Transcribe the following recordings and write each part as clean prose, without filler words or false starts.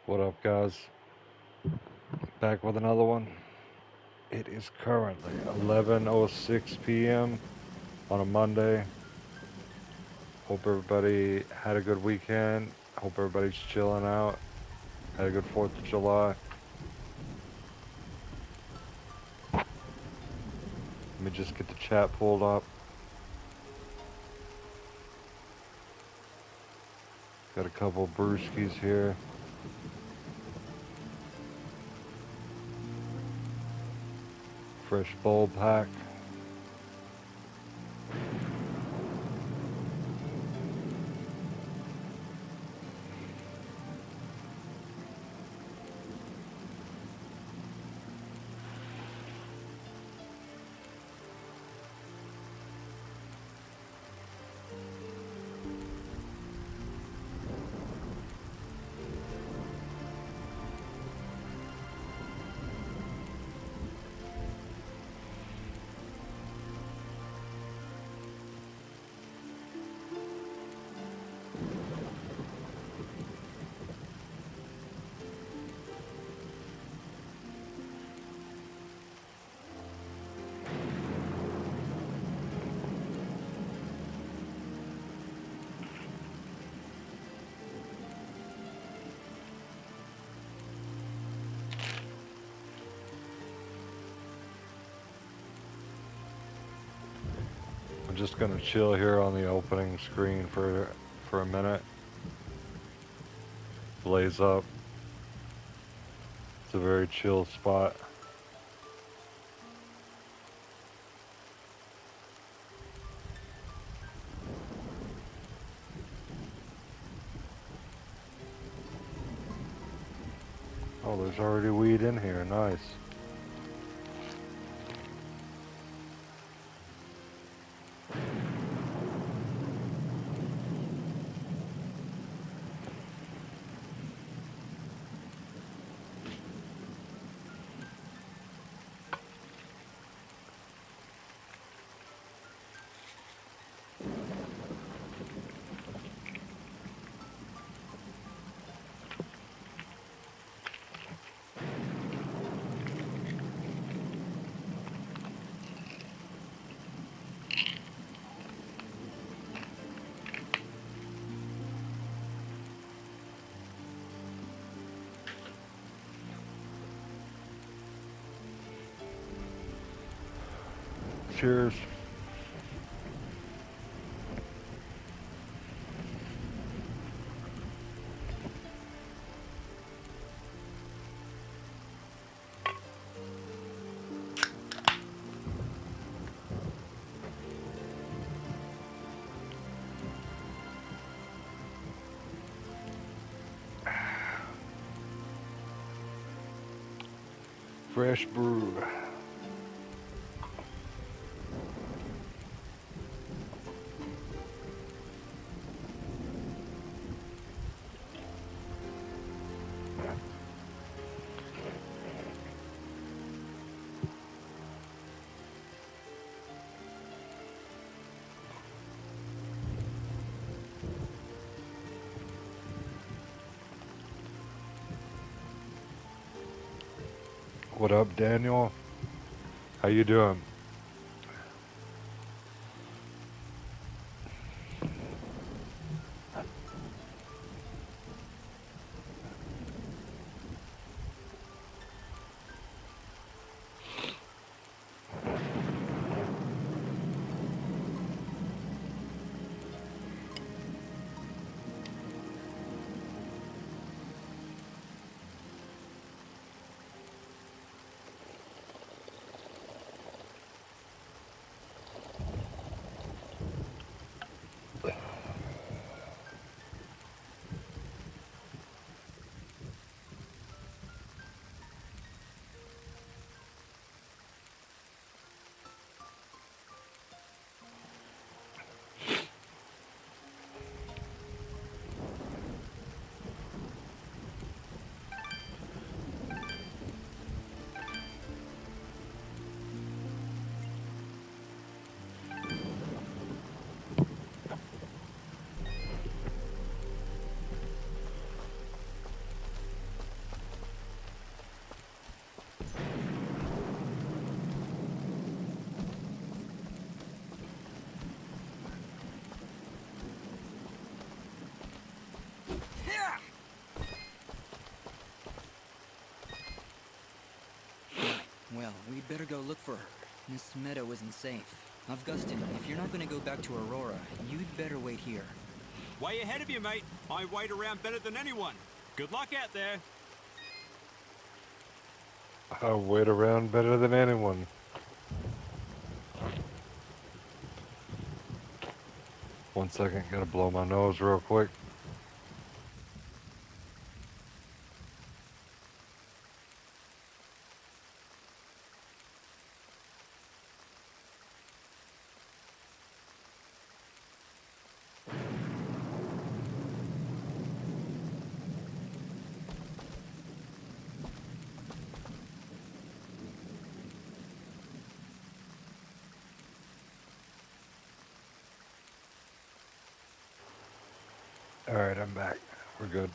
What up, guys? Back with another one. It is currently 11:06 p.m. on a Monday. Hope everybody had a good weekend. Hope everybody's chilling out. Had a good 4th of July. Let me just get the chat pulled up. Got a couple brewskis here. Fresh bowl pack. I'm just gonna chill here on the opening screen for a minute. Blaze up. It's a very chill spot. Oh, there's already weed in here. Nice. Cheers. Fresh brew. What up, Daniel? How you doing? we'd better go look for her. This meadow isn't safe. Augustin, if you're not gonna go back to Aurora, you'd better wait here. Way ahead of you, mate. I wait around better than anyone. Good luck out there. I wait around better than anyone. One second, gotta blow my nose real quick. Alright, I'm back. We're good.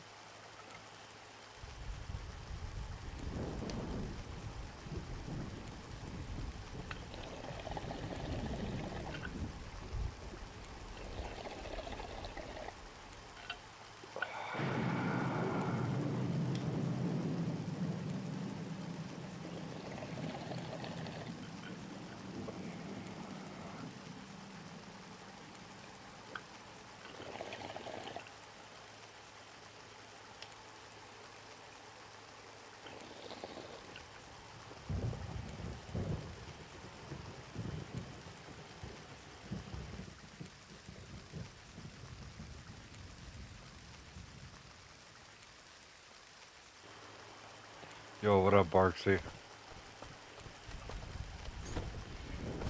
Yo, what up, Barksy?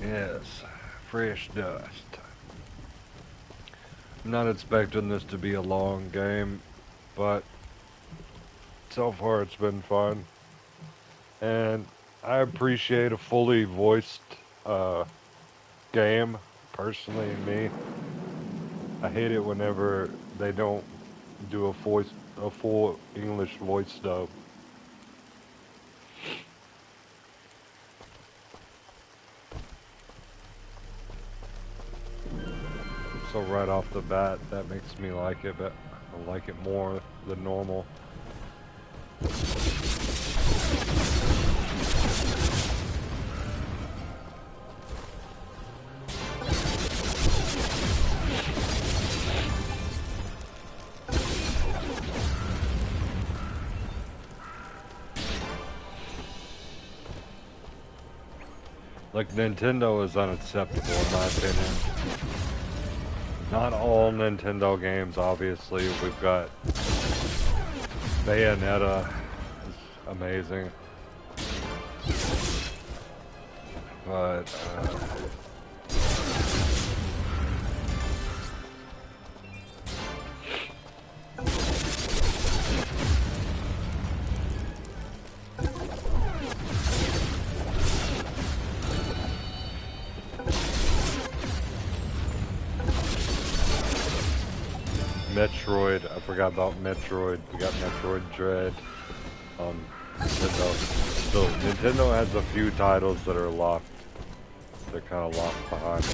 Yes, fresh dust. I'm not expecting this to be a long game, but so far it's been fun. And I appreciate a fully voiced game, personally, me. I hate it whenever they don't do a full English voice dub. So right off the bat, that makes me like it, but I like it more than normal. Like, Nintendo is unacceptable in my opinion. Not all Nintendo games, obviously. We've got Bayonetta, is amazing. But, Metroid, I forgot about Metroid. We got Metroid Dread on Nintendo. So Nintendo has a few titles that are locked. They're kind of locked behind.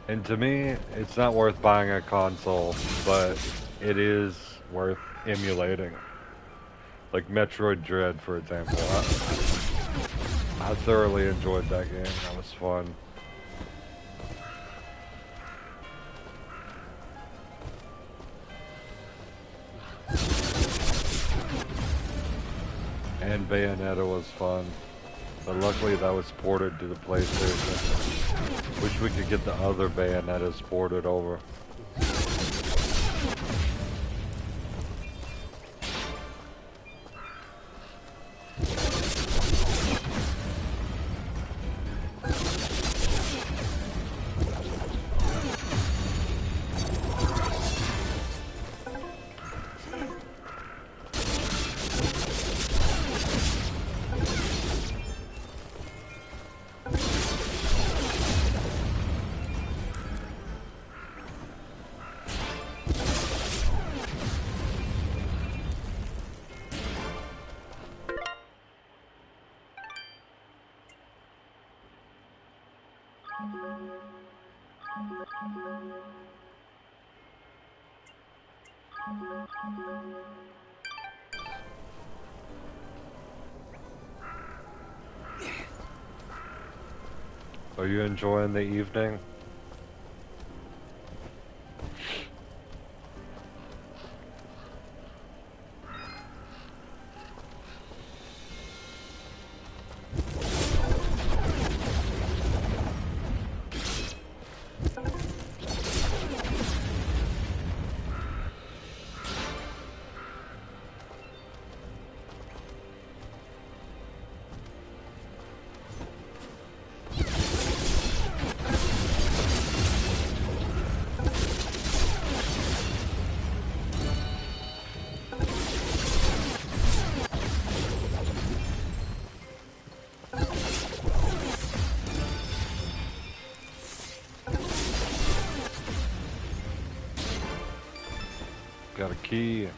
And to me, it's not worth buying a console, but it is worth emulating. Like Metroid Dread, for example. I thoroughly enjoyed that game. That was fun. And Bayonetta was fun. But luckily that was ported to the PlayStation. Wish we could get the other Bayonettas ported over. Are you enjoying the evening? Got a key.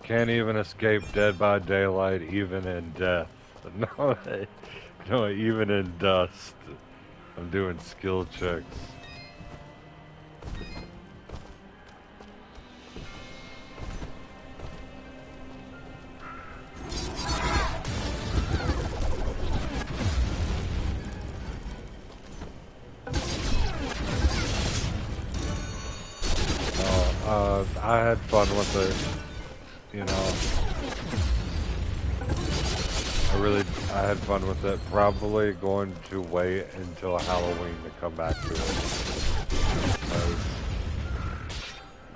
Can't even escape Dead by Daylight, even in death. No, no, even in dust. I'm doing skill checks. I had fun with it, you know. I had fun with it. Probably going to wait until Halloween to come back to it. Because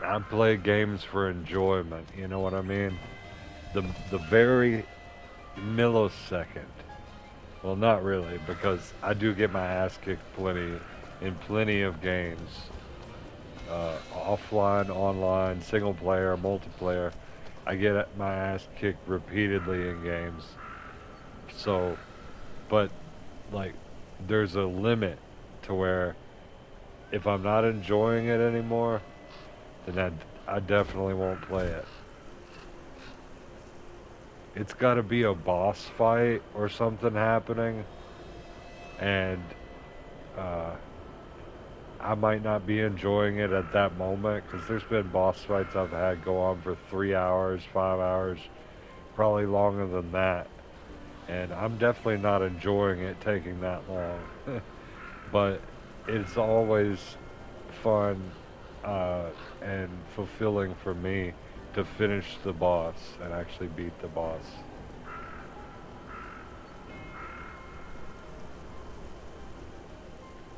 I play games for enjoyment, you know what I mean? The very millisecond. Well, not really, because I do get my ass kicked in plenty of games. Offline, online, single player, multiplayer. I get my ass kicked repeatedly in games. So, but like, there's a limit to where if I'm not enjoying it anymore, then I definitely won't play it. It's got to be a boss fight or something happening, and uh, I might not be enjoying it at that moment because there's been boss fights I've had go on for 3 hours, 5 hours, probably longer than that. And I'm definitely not enjoying it taking that long. But it's always fun and fulfilling for me to finish the boss and actually beat the boss.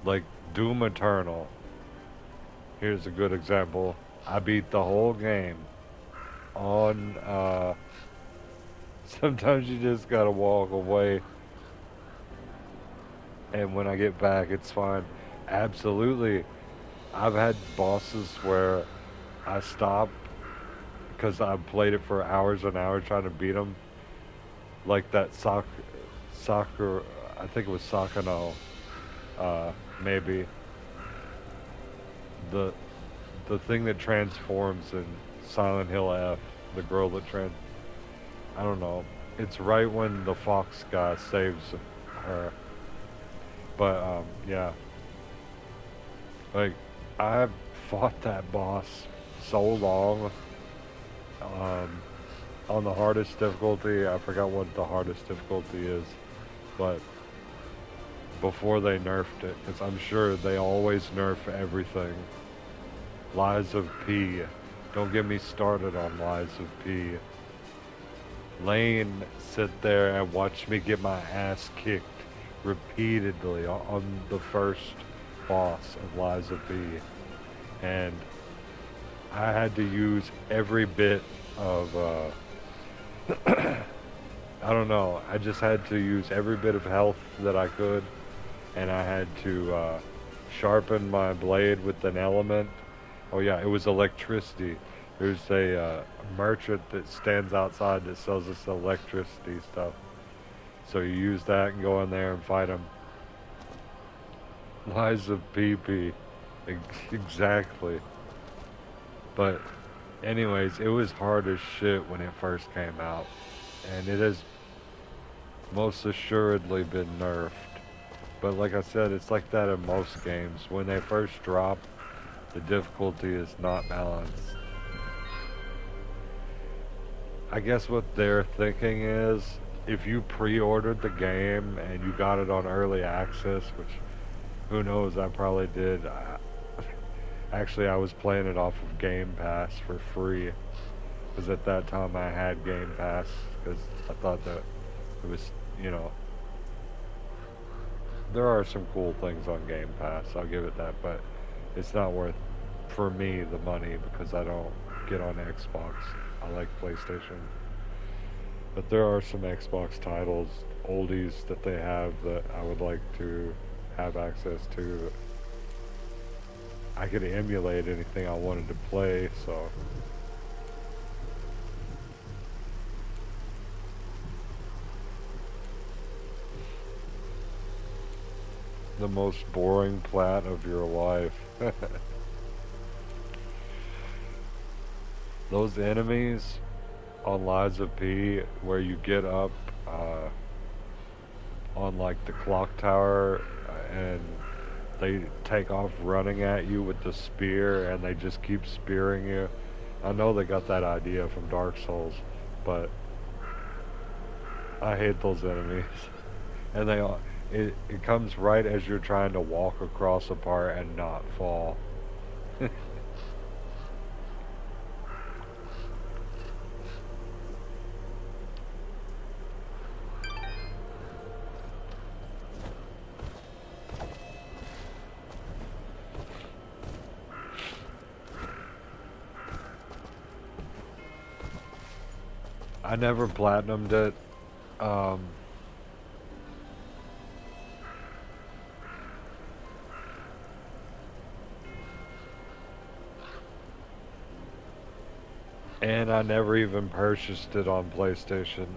Like Doom Eternal. Here's a good example. I beat the whole game on sometimes you just gotta walk away, and when I get back it's fine. Absolutely. I've had bosses where I stopped because I played it for hours and hours trying to beat them. Like that soccer, I think it was Sakano, maybe. The the thing that transforms in Silent Hill F, the girl that I don't know. It's right when the fox guy saves her. But yeah, like I've fought that boss so long. Um, on the hardest difficulty, I forgot what the hardest difficulty is, but before they nerfed it, because I'm sure they always nerf everything. Lies of P. Don't get me started on Lies of P. Lane sit there and watch me get my ass kicked repeatedly on the first boss of Lies of P. And I had to use every bit of, I don't know, I just had to use every bit of health that I could, and I had to sharpen my blade with an element. Oh yeah, it was electricity. There's a merchant that stands outside that sells this electricity stuff. So you use that and go in there and fight him. Lies of PP. Exactly. But anyways, it was hard as shit when it first came out. And it has most assuredly been nerfed. But like I said, it's like that in most games. When they first drop, the difficulty is not balanced. I guess what they're thinking is, if you pre-ordered the game and you got it on early access, which who knows, I probably did. Actually, I was playing it off of Game Pass for free, because at that time I had Game Pass, because I thought that it was, you know, there are some cool things on Game Pass, I'll give it that, but it's not worth, for me, the money, because I don't get on Xbox. I like PlayStation. But there are some Xbox titles, oldies, that they have that I would like to have access to. I could emulate anything I wanted to play, so. The most boring plat of your life. Those enemies on Lies of P, where you get up on like the clock tower and they take off running at you with the spear and they just keep spearing you. I know they got that idea from Dark Souls, but I hate those enemies. And it comes right as you're trying to walk across a part and not fall. I never platinumed it. And I never even purchased it on PlayStation.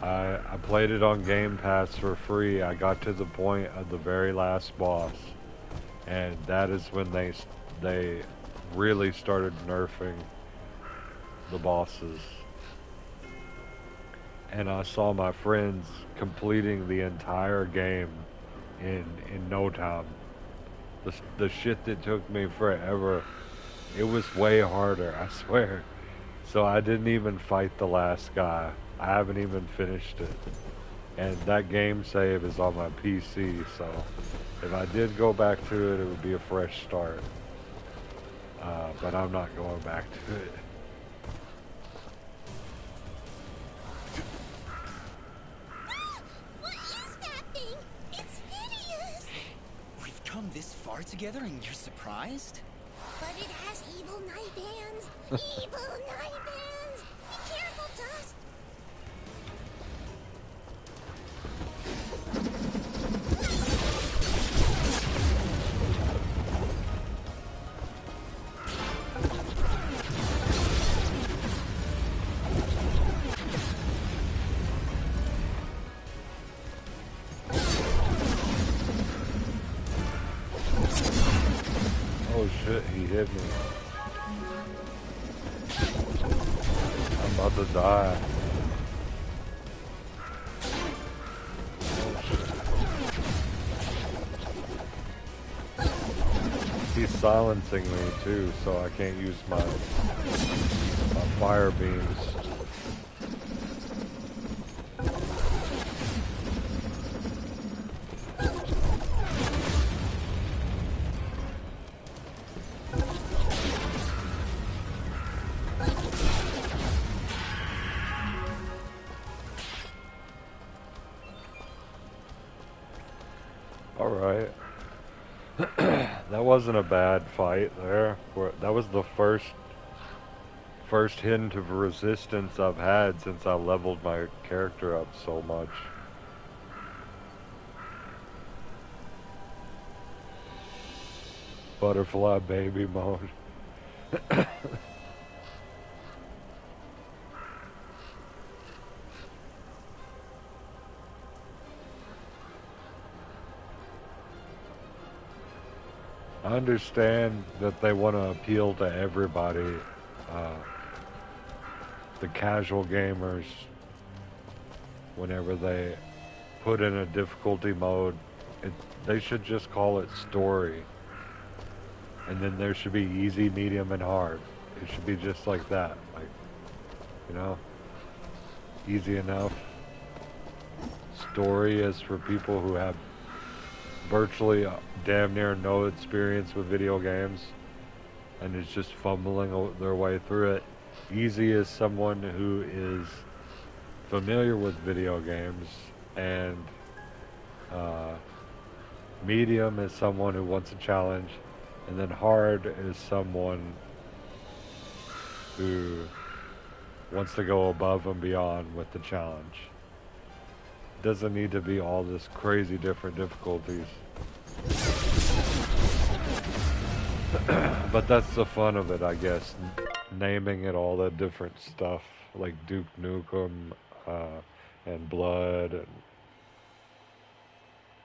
I played it on Game Pass for free. I got to the point of the very last boss, and that is when they really started nerfing the bosses. And I saw my friends completing the entire game in no time. The shit that took me forever, it was way harder, I swear. So I didn't even fight the last guy. I haven't even finished it. And that game save is on my PC, so if I did go back to it, it would be a fresh start. But I'm not going back to it. What is that thing? It's hideous! We've come this far together and you're surprised? But it has evil knife hands! Evil knife hands! Be careful, Tusk! Oh shit, he hit me. I'm about to die. He's silencing me too, so I can't use my fire beams. Alright. That wasn't a bad fight there. That was the first hint of resistance I've had since I leveled my character up so much. Butterfly baby mode. I understand that they want to appeal to everybody, uh, the casual gamers, whenever they put in a difficulty mode, they should just call it story. And then there should be easy, medium, and hard. It should be just like that. Like, you know, easy enough. Story is for people who have virtually damn near no experience with video games and is just fumbling their way through it. Easy is someone who is familiar with video games, and medium is someone who wants a challenge, and then hard is someone who wants to go above and beyond with the challenge. Doesn't need to be all this crazy different difficulties. But that's the fun of it, I guess. Naming it all the different stuff, like Duke Nukem, and Blood, and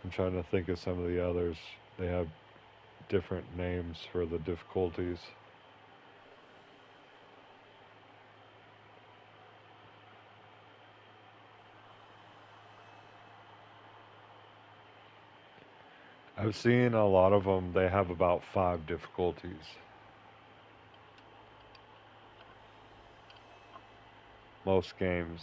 I'm trying to think of some of the others. They have different names for the difficulties. I've seen a lot of them, they have about 5 difficulties. Most games.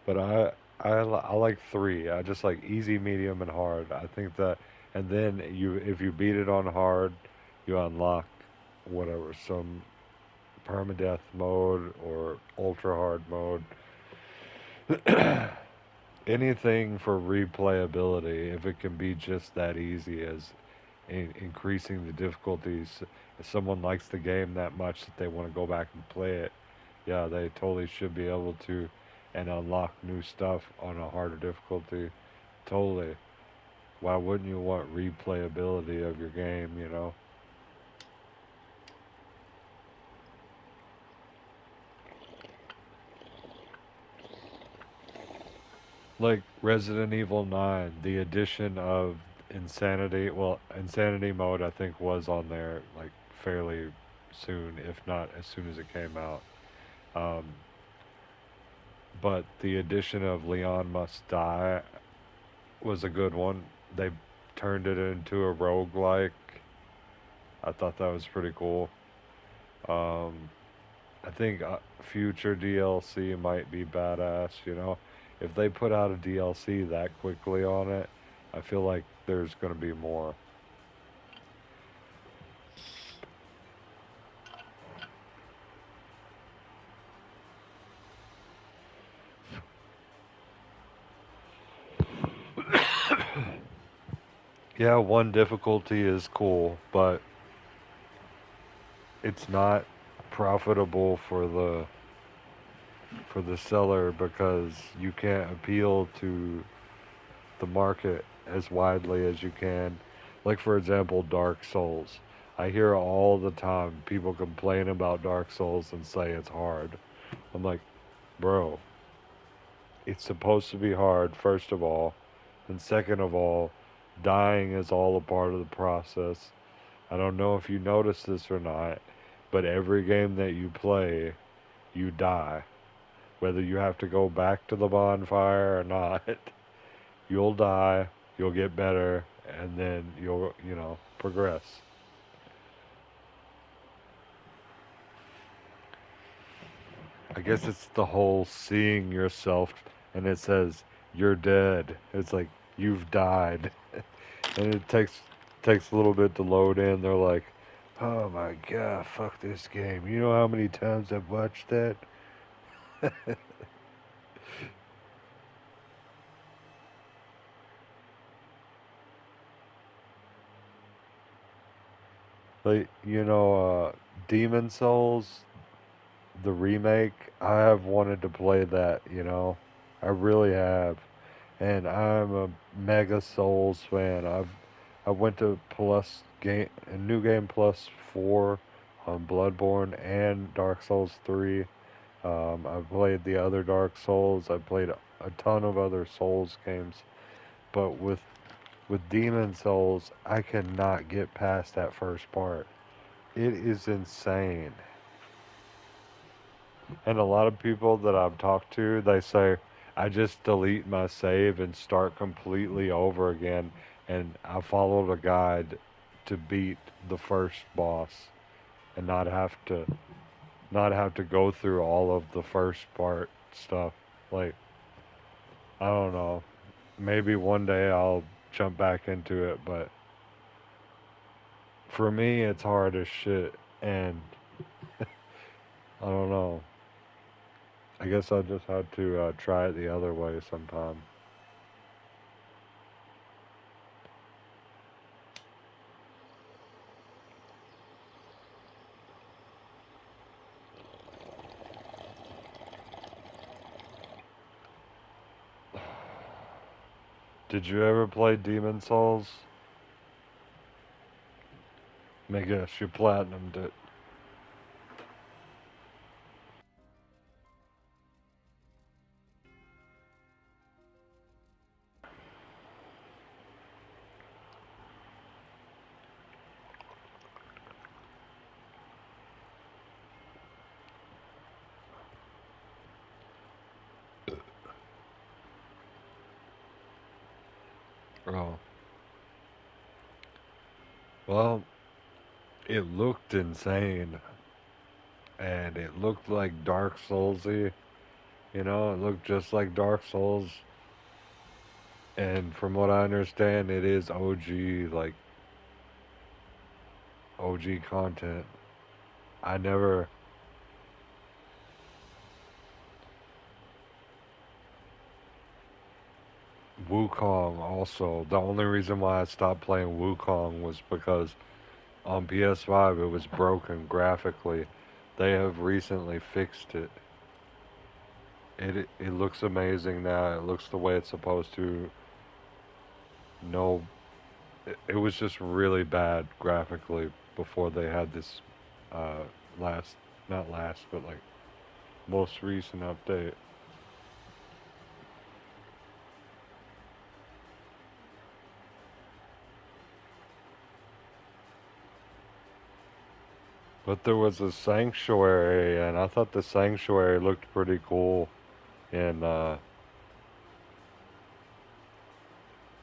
But I like 3. I just like easy, medium, and hard. I think that, and then if you beat it on hard, you unlock whatever, some permadeath mode or ultra hard mode. Anything for replayability, if it can be just that easy as increasing the difficulties. If someone likes the game that much that they want to go back and play it, yeah, they totally should be able to, and unlock new stuff on a harder difficulty. Totally. Why wouldn't you want replayability of your game, you know? Like Resident Evil 9, the addition of Insanity, well, Insanity mode I think was on there like fairly soon, if not as soon as it came out. Um, but the addition of Leon Must Die was a good one. They turned it into a roguelike. I thought that was pretty cool. Um, I think future DLC might be badass, you know? If they put out a DLC that quickly on it, I feel like there's going to be more. Yeah, one difficulty is cool, but it's not profitable for the seller because you can't appeal to the market as widely as you can. Like for example, Dark Souls. I hear all the time people complain about Dark Souls and say it's hard. I'm like, bro, it's supposed to be hard, first of all, and second of all, dying is all a part of the process. I don't know if you notice this or not, but every game that you play, you die. Whether you have to go back to the bonfire or not, you'll die, you'll get better, and then you'll, progress. I guess it's the whole seeing yourself, and it says you're dead. It's like you've died, and it takes a little bit to load in. They're like, "Oh my god, fuck this game." You know how many times I've watched that? Like, Demon Souls, the remake. I have wanted to play that. I really have, and I'm a mega Souls fan. I went to Plus game, New Game Plus 4 on Bloodborne and Dark Souls 3. I've played the other Dark Souls. I've played a ton of other Souls games, but with Demon Souls, I cannot get past that first part. It is insane. And a lot of people that I've talked to, they say, I just delete my save and start completely over again. And I followed a guide to beat the first boss and not have to go through all of the first part stuff. Like, I don't know. Maybe one day I'll jump back into it, but for me it's hard as shit, and I don't know. I guess I just had to try it the other way sometime. Did you ever play Demon Souls? I guess you platinumed it. Oh. Well, it looked insane. And it looked like Dark Soulsy. It looked just like Dark Souls. And from what I understand, it is OG, like, OG content. I never. Wukong also. The only reason why I stopped playing Wukong was because on PS5 it was broken graphically. They have recently fixed it. It looks amazing now. It looks the way it's supposed to. No, it was just really bad graphically before they had this uh, last, not last, but like most recent update. But there was a sanctuary, and I thought the sanctuary looked pretty cool in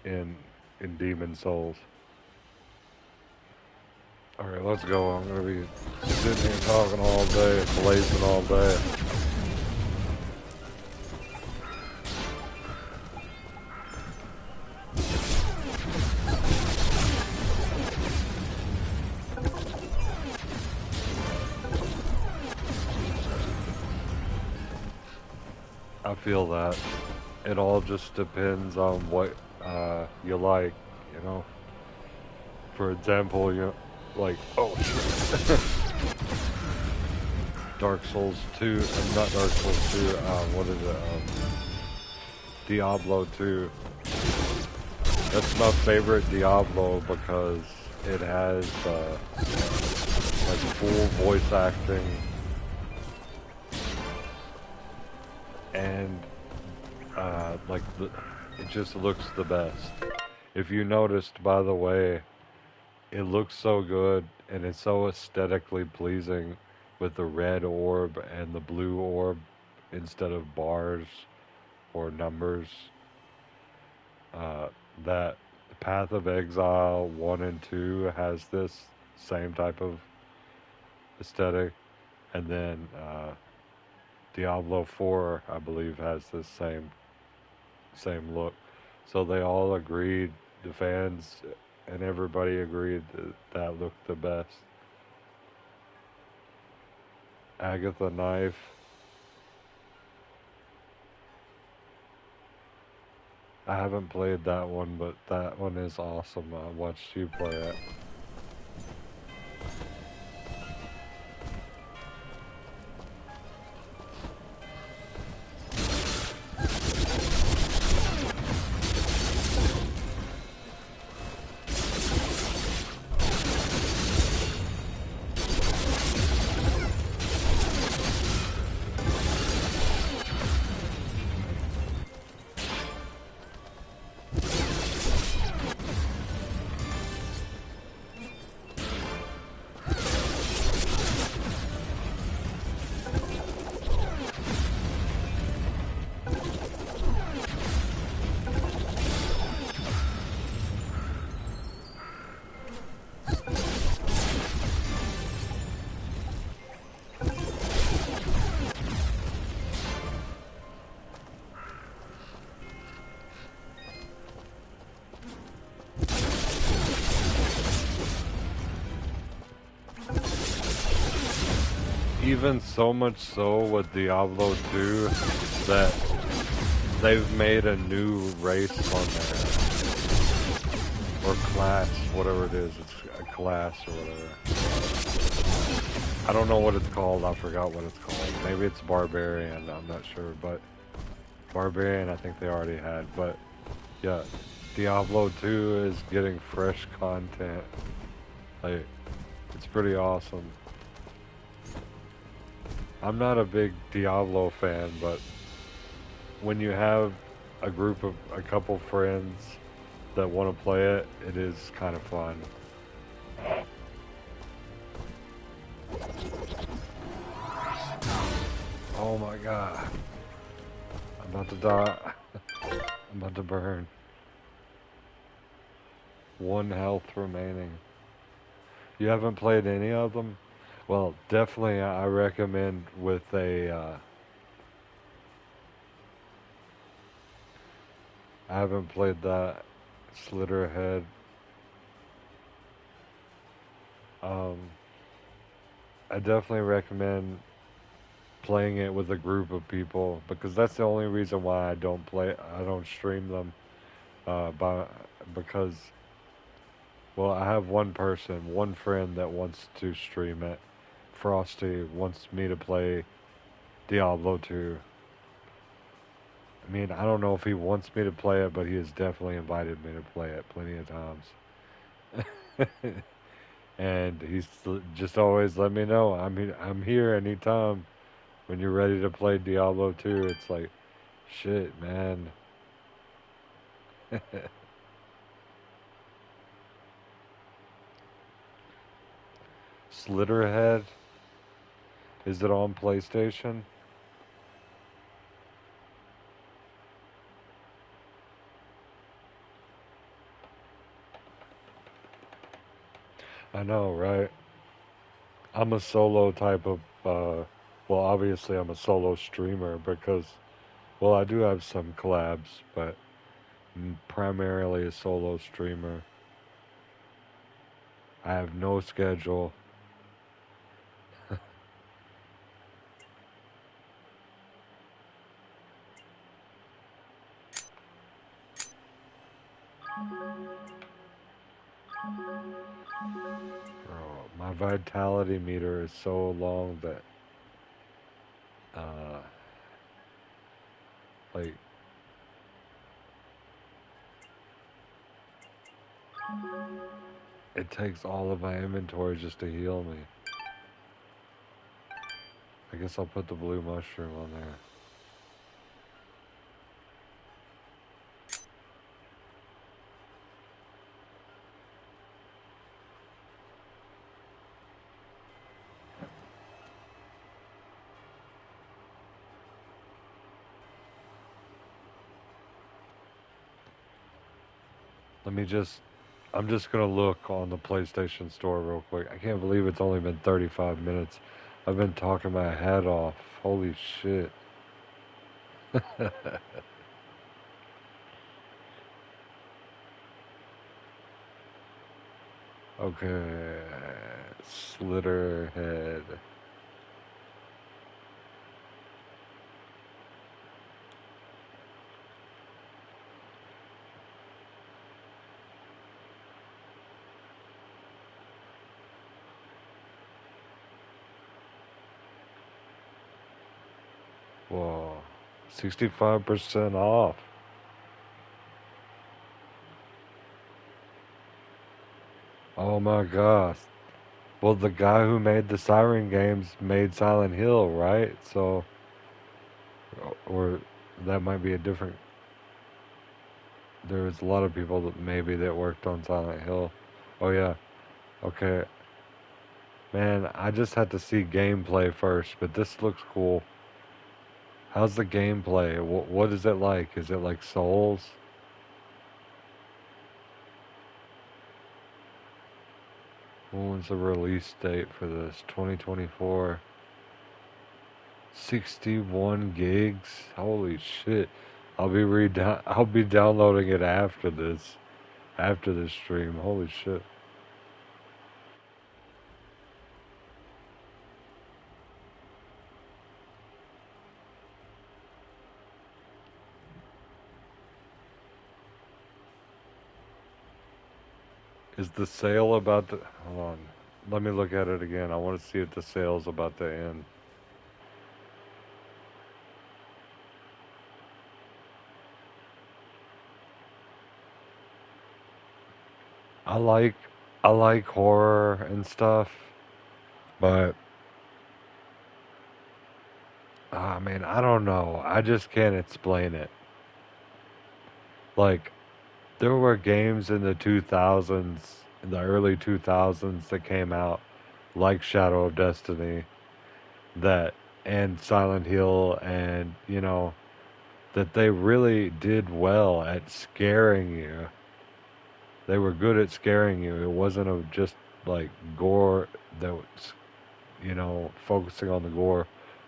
in in Demon Souls. All right, let's go. I'm gonna be sitting here talking all day, blazing all day. I feel that. It all just depends on what you like, you know. For example, like, oh shit. Dark Souls 2, not Dark Souls 2, what is it? Diablo 2. That's my favorite Diablo because it has like full voice acting, and it just looks the best. If you noticed, by the way, it looks so good and it's so aesthetically pleasing with the red orb and the blue orb instead of bars or numbers. Uh, that Path of Exile 1 and 2 has this same type of aesthetic, and then Diablo 4, I believe, has this same look. So they all agreed, the fans and everybody agreed that that looked the best. Agatha Knife. I haven't played that one, but that one is awesome. I watched you play it. Even so much so with Diablo 2 that they've made a new race on there. Or class, whatever it is. It's a class or whatever. I don't know what it's called. I forgot what it's called. Maybe it's Barbarian. I'm not sure. But Barbarian, I think they already had. But yeah, Diablo 2 is getting fresh content. Like, it's pretty awesome. I'm not a big Diablo fan, but when you have a couple friends that want to play it, it is kind of fun. Oh my god. I'm about to die. I'm about to burn. 1 health remaining. You haven't played any of them? Well, definitely I recommend with a, I haven't played that, Slitterhead. I definitely recommend playing it with a group of people because that's the only reason why I don't stream them, because, well, I have one friend that wants to stream it. Frosty wants me to play Diablo 2. I mean, I don't know if he wants me to play it, but he has definitely invited me to play it plenty of times. And he's just always let me know. I'm here anytime when you're ready to play Diablo 2. It's like, shit, man. Slitterhead, is it on PlayStation? I know, right? I'm a solo type of, well, obviously I'm a solo streamer because, well, I do have some collabs, but I'm primarily a solo streamer. I have no schedule. Bro, my vitality meter is so long that, uh, like, it takes all of my inventory just to heal me. I guess I'll put the blue mushroom on there. Let me just. I'm just gonna look on the PlayStation Store real quick. I can't believe it's only been 35 minutes. I've been talking my head off. Holy shit. Okay. Slitterhead. Whoa. 65% off. Oh my gosh. Well, the guy who made the Siren games made Silent Hill, right? So, or that might be a different. There's a lot of people that maybe that worked on Silent Hill. Oh yeah. Okay. Man, I just had to see gameplay first, but this looks cool. How's the gameplay? What is it like? Is it like Souls? When's the release date for this? 2024. 61 gigs. Holy shit. I'll be downloading it after this stream. Holy shit. Is the sale about to hold on. Let me look at it again. I want to see if the sale's about to end. I like I like horror and stuff, but I mean, I don't know. I just can't explain it. Like there were games in the 2000s, in the early 2000s that came out like Shadow of Destiny that and Silent Hill and, that they really did well at scaring you. They were good at scaring you. It wasn't just like gore that was, focusing on the gore,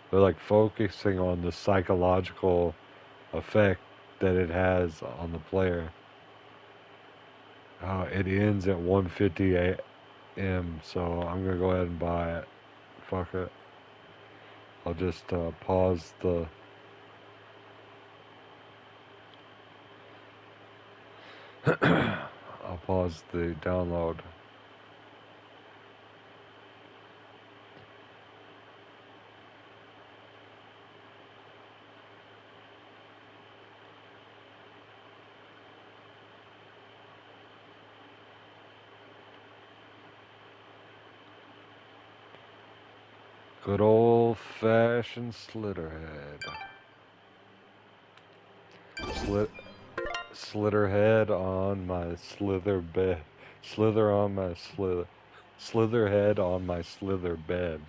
but like focusing on the psychological effect that it has on the player. It ends at 1:50 a.m., so I'm gonna go ahead and buy it. Fuck it. I'll just pause the. I'll pause the download. Good old-fashioned Slitterhead. Slitterhead on my slither bed. Slither on my slither. Slitherhead on my slither bed.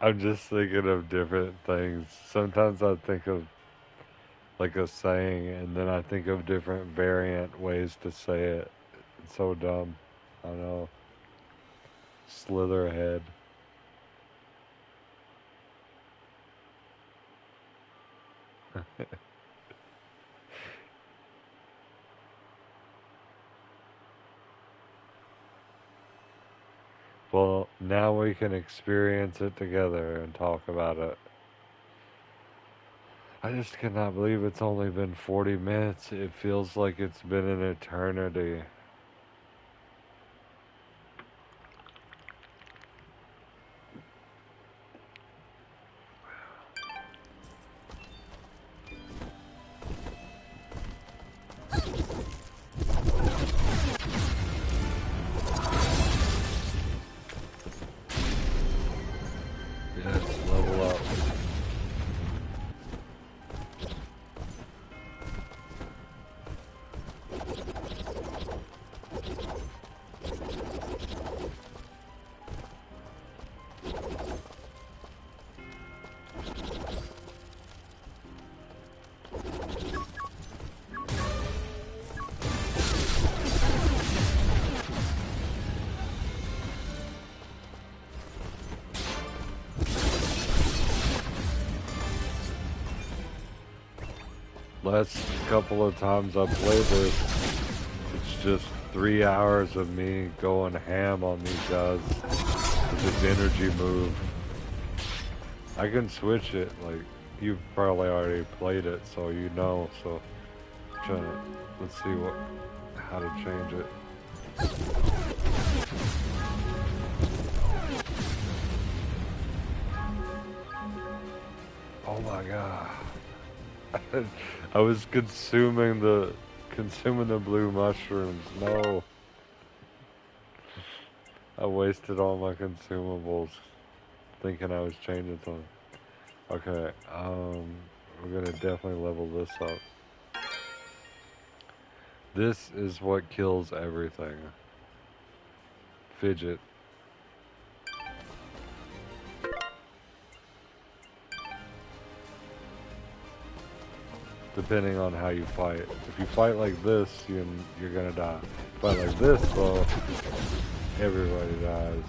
I'm just thinking of different things. Sometimes I think of like a saying, and then I think of different variant ways to say it. It's so dumb. I know. Slitherhead. Well, now we can experience it together and talk about it. I just cannot believe it's only been 40 minutes. It feels like it's been an eternity. Last couple of times I played this, it's just 3 hours of me going ham on these guys with this energy move. I can switch it, like, you've probably already played it, so you know, so let's see how to change it. Oh my god. I was consuming the blue mushrooms. No. I wasted all my consumables thinking I was changing something. Okay, we're gonna definitely level this up. This is what kills everything. Fidget. Depending on how you fight. If you fight like this, you're gonna die. Fight like this, though, everybody dies.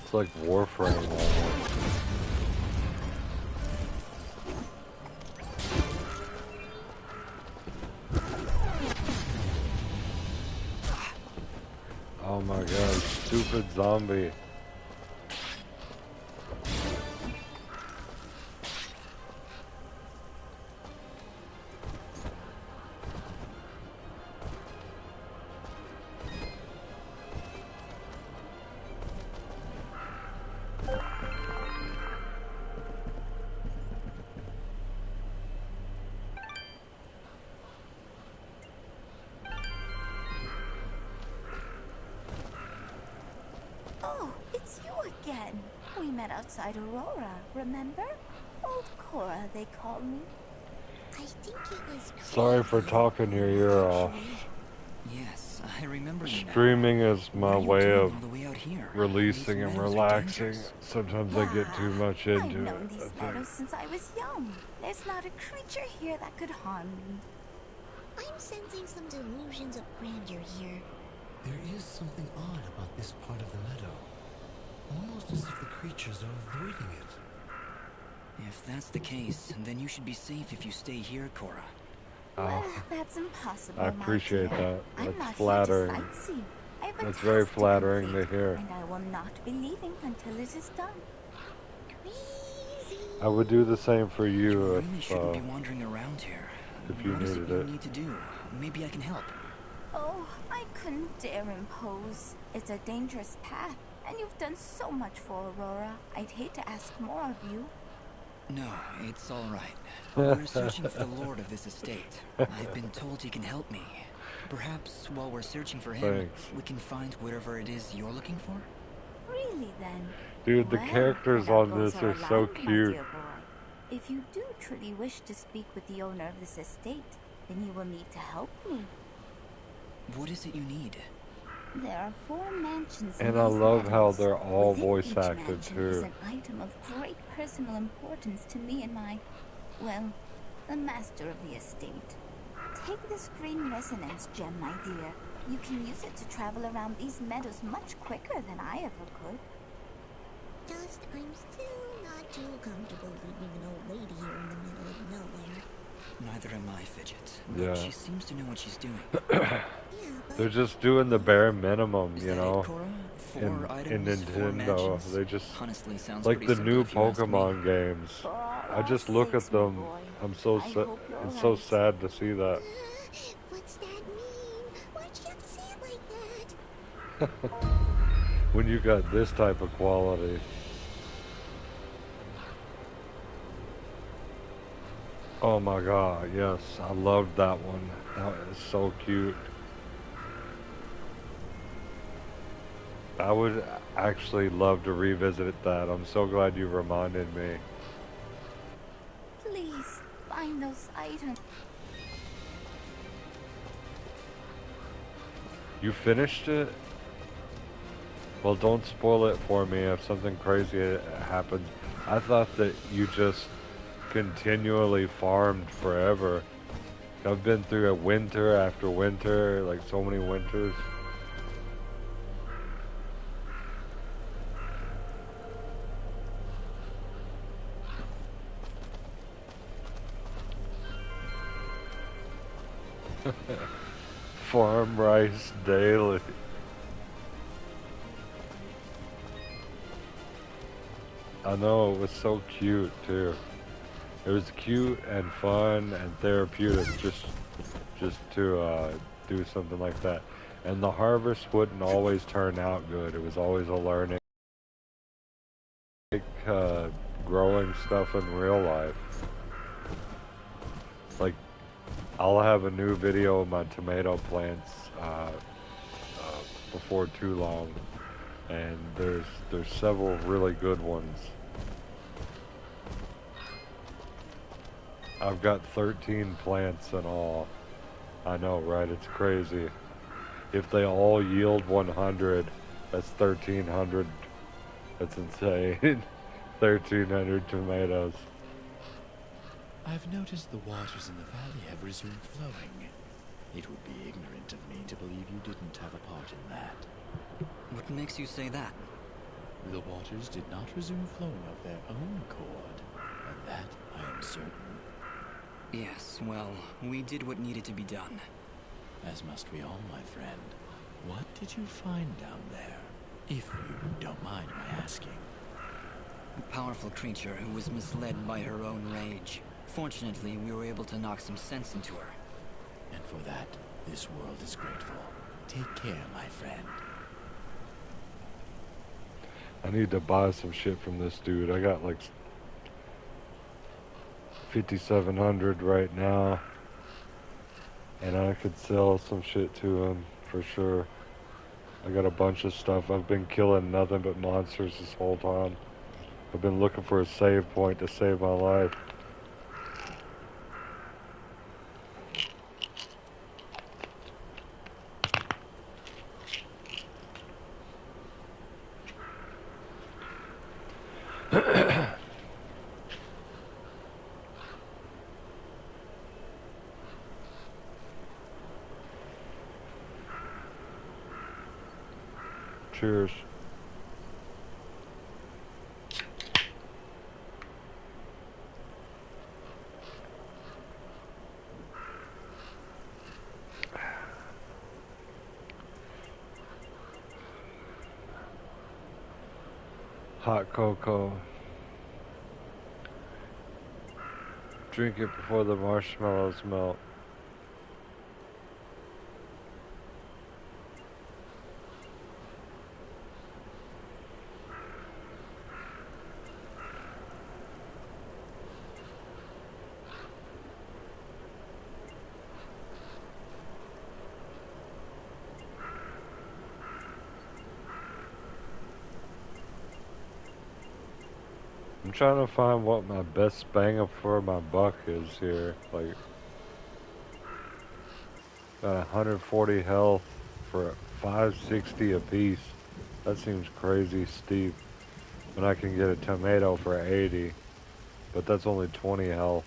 It's like Warframe almost. Oh my god, stupid zombie. Outside Aurora, remember? Old Cora, they called me. I think it was Sorry for talking your ear off. Yes, I remember you now. Streaming is my way of all the way out here? releasing These and meadows are relaxing. dangerous. Sometimes I get too much into I've it. known these meadows since I was young. There's not a creature here that could harm me. I'm sensing some delusions of grandeur here. There is something odd about this part of the meadow. Almost as if the creatures are avoiding it. If that's the case, then you should be safe if you stay here, Cora. Well, that's impossible. I appreciate that. I'm not That's flattering. here to sightsee. I have a That's very task flattering to complete, hear. And I will not be leaving until it is done. Crazy. I would do the same for You you really shouldn't be if wandering around here. you What is needed you it. need to do? Maybe I can help. Oh, I couldn't dare impose. It's a dangerous path, and you've done so much for Aurora. I'd hate to ask more of you. No, it's all right. We're searching for the lord of this estate. I've been told he can help me. Perhaps while we're searching for him, Thanks. we can find whatever it is you're looking for? Really, then? Dude, the Well, characters my on goals this are so aligned, my cute. dear boy. If you do truly wish to speak with the owner of this estate, then you will need to help me. What is it you need? There are 4 mansions in And I these love how meadows. they're all Within voice each acted mansion is too. an item of great personal importance to me and my, well, the master of the estate. Take this green resonance gem, my dear. You can use it to travel around these meadows much quicker than I ever could. Just, I'm still not too comfortable leaving an old lady here in the middle of nowhere. Neither am I, Fidget. Yeah. But she seems to know what she's doing. Yeah, but They're just doing the bare minimum, Is you that know. it, Cora? 4 In items, 4 Nintendo, mansions? they just Honestly, sounds like pretty the simple new if you ask me. Pokemon games. For all I just our look at sakes, my them. boy, I'm so I sad. hope you're It's so right. sad to see that. what's that mean? Why'd you have to say it like that? When you got this type of quality. Oh my god, yes, I loved that one. That is so cute. I would actually love to revisit that. I'm so glad you reminded me. Please, find those items. You finished it? Well, don't spoil it for me if something crazy happens. I thought that you just continually farmed forever. I've been through a winter after winter, like so many winters. Farm rice daily. I know, it was so cute too. It was cute and fun and therapeutic just to do something like that. And the harvest wouldn't always turn out good. It was always a learning. Like growing stuff in real life. Like I'll have a new video of my tomato plants before too long, and there's several really good ones. I've got 13 plants in all. I know, right? It's crazy. If they all yield 100, that's 1,300. That's insane. 1,300 tomatoes. I've noticed the waters in the valley have resumed flowing. It would be ignorant of me to believe you didn't have a part in that. What makes you say that? The waters did not resume flowing of their own accord, and that I am certain. Yes, well, we did what needed to be done. As must we all, my friend. What did you find down there? If you don't mind my asking. A powerful creature who was misled by her own rage. Fortunately, we were able to knock some sense into her. And for that, this world is grateful. Take care, my friend. I need to buy some shit from this dude. I got like 5,700 right now, and I could sell some shit to him for sure. I got a bunch of stuff. I've been killing nothing but monsters this whole time. I've been looking for a save point to save my life. Cheers. Hot cocoa. Drink it before the marshmallows melt. I'm trying to find what my best bang for my buck is here. Like, got 140 health for 560 a piece. That seems crazy steep. And I can get a tomato for 80, but that's only 20 health.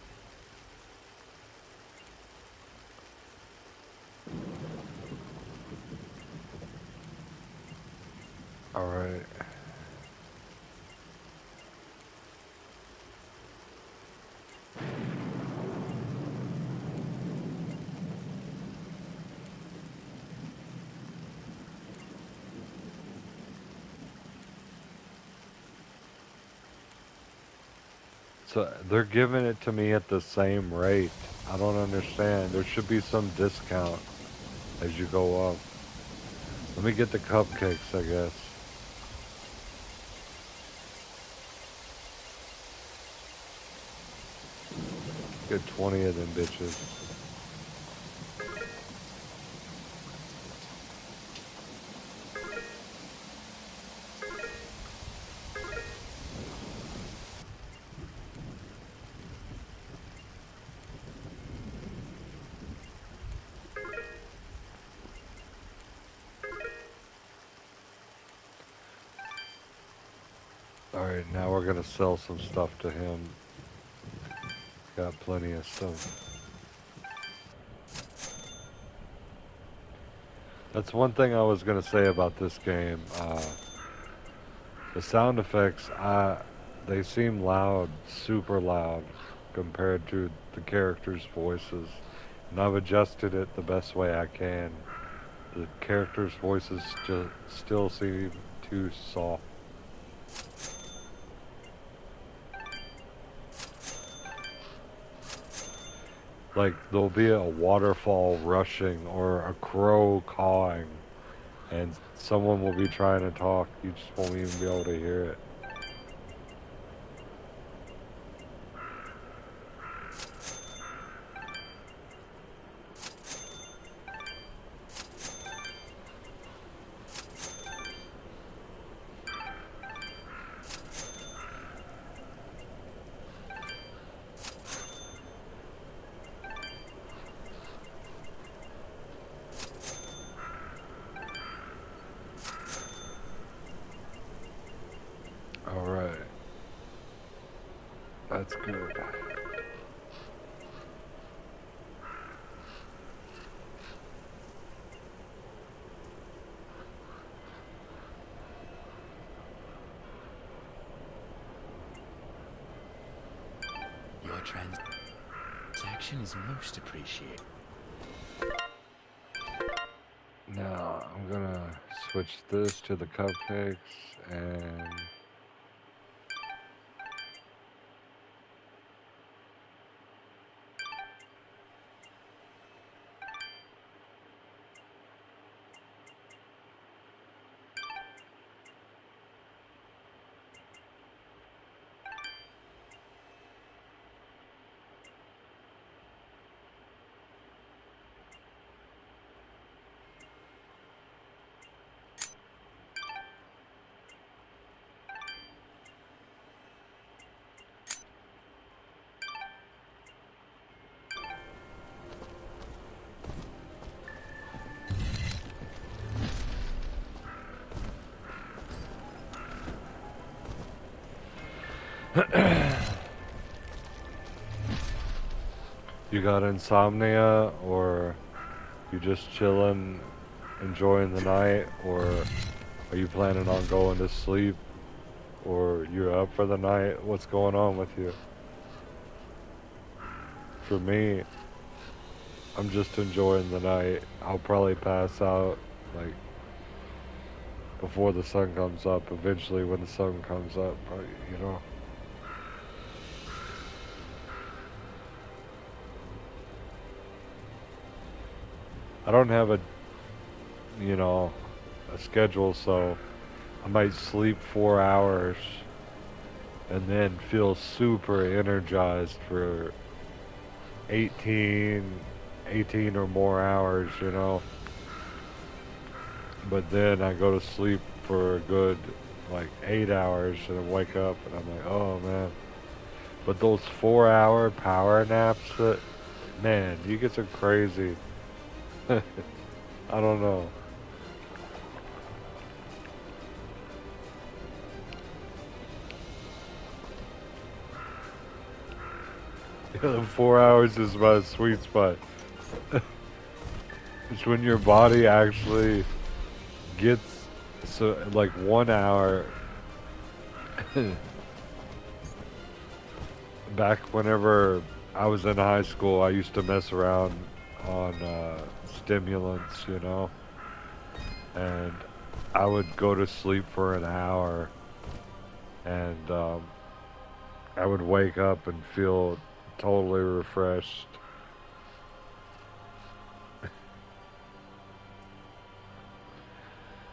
All right. So they're giving it to me at the same rate. I don't understand. There should be some discount as you go up. Let me get the cupcakes, I guess. Get 20 of them bitches. Alright, now we're gonna sell some stuff to him. Got plenty of stuff. That's one thing I was gonna say about this game. The sound effects, they seem loud, super loud, compared to the characters' voices. and I've adjusted it the best way I can. The characters' voices still seem too soft. Like, there'll be a waterfall rushing or a crow cawing, and someone will be trying to talk. You just won't even be able to hear it. Alright. That's good. Your transaction is most appreciated. Now, I'm gonna switch this to the cupcakes and... You got insomnia, or you just chilling, enjoying the night, or are you planning on going to sleep, or you're up for the night? What's going on with you? For me, I'm just enjoying the night. I'll probably pass out, like, before the sun comes up, eventually when the sun comes up, you know. I don't have a schedule, so I might sleep 4 hours and then feel super energized for 18 or more hours, you know. But then I go to sleep for a good, like, 8 hours and then wake up and I'm like, oh man. But those 4-hour power naps, man, you get some crazy. I don't know. Yeah, the 4 hours is my sweet spot. It's when your body actually gets like 1 hour. Back whenever I was in high school, I used to mess around on stimulants, you know, and I would go to sleep for an hour, and I would wake up and feel totally refreshed.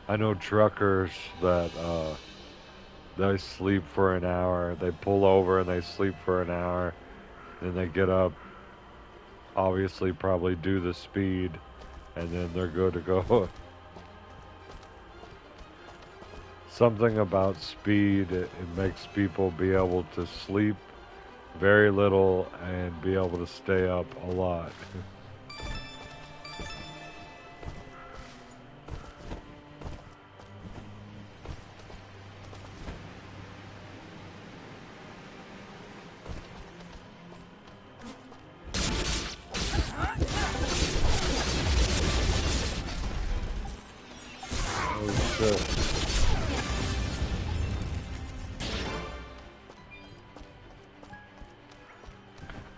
I know truckers that they sleep for an hour. They pull over and they sleep for an hour, then they get up, obviously probably do the speed, and then they're good to go. Something about speed, it makes people be able to sleep very little and be able to stay up a lot. Oh shit.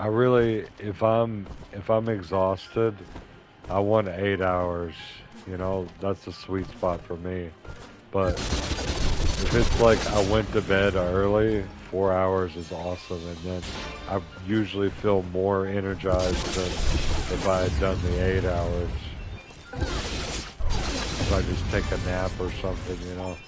I really, if I'm exhausted, I want 8 hours. You know, that's the sweet spot for me. But if it's like I went to bed early, 4 hours is awesome, and then I usually feel more energized than if I had done the 8 hours. If I just take a nap or something, you know.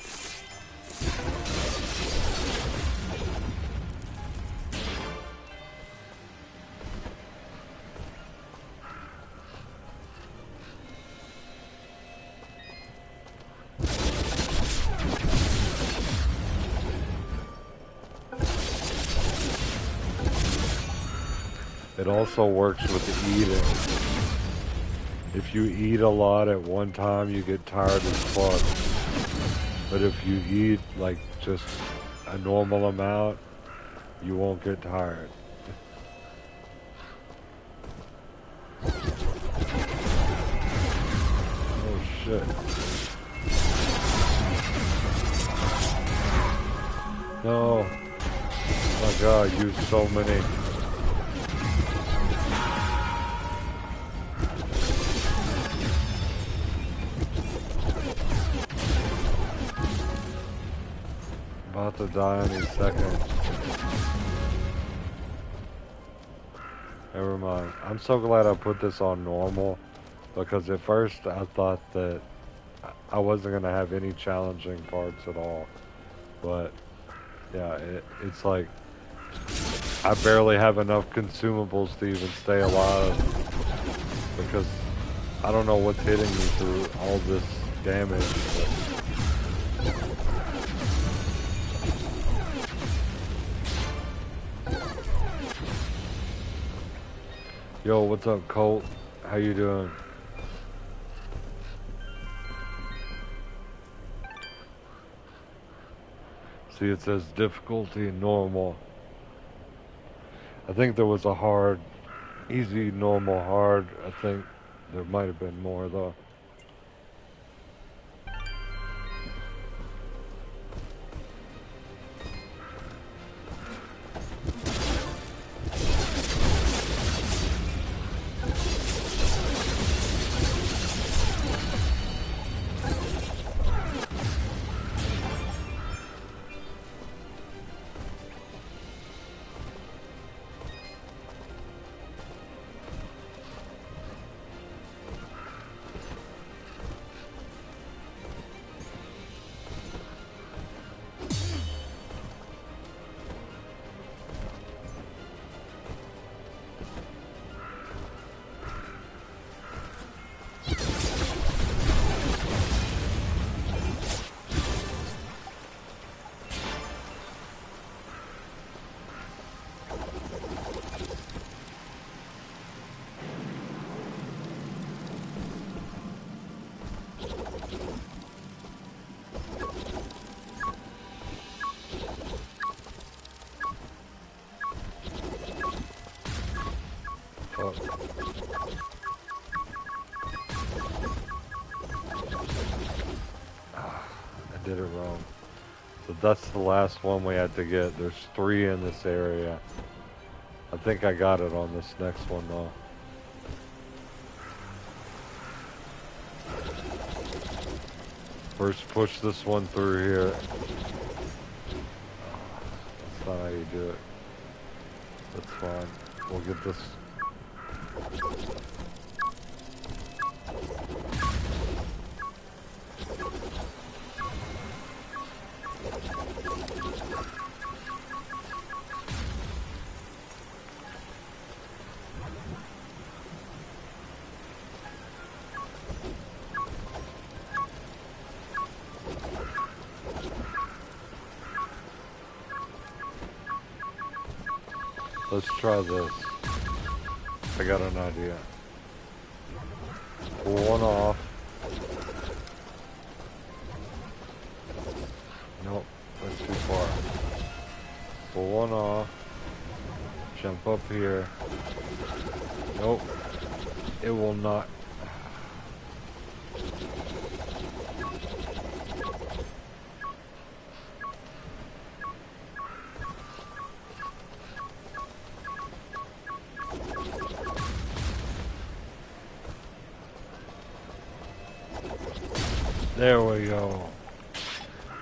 It also works with eating. If you eat a lot at one time, you get tired as fuck. But if you eat like just a normal amount, you won't get tired. Oh shit. No. Oh my god, you so many. About to die any second. Never mind. I'm so glad I put this on normal, because at first I thought that I wasn't going to have any challenging parts at all. But yeah, it's like I barely have enough consumables to even stay alive, because I don't know what's hitting me through all this damage. But yo, what's up, Colt? How you doing? See, it says difficulty normal. I think there was a hard, easy, normal, hard. I think there might have been more though. I did it wrong. So that's the last one we had to get. There's 3 in this area. I think I got it on this next one though. First push this one through here. That's not how you do it. That's fine. We'll get this. Let's try this. I got an idea. Pull one off. Nope, that's too far. Pull one off. Jump up here. Nope. It will not. There we go.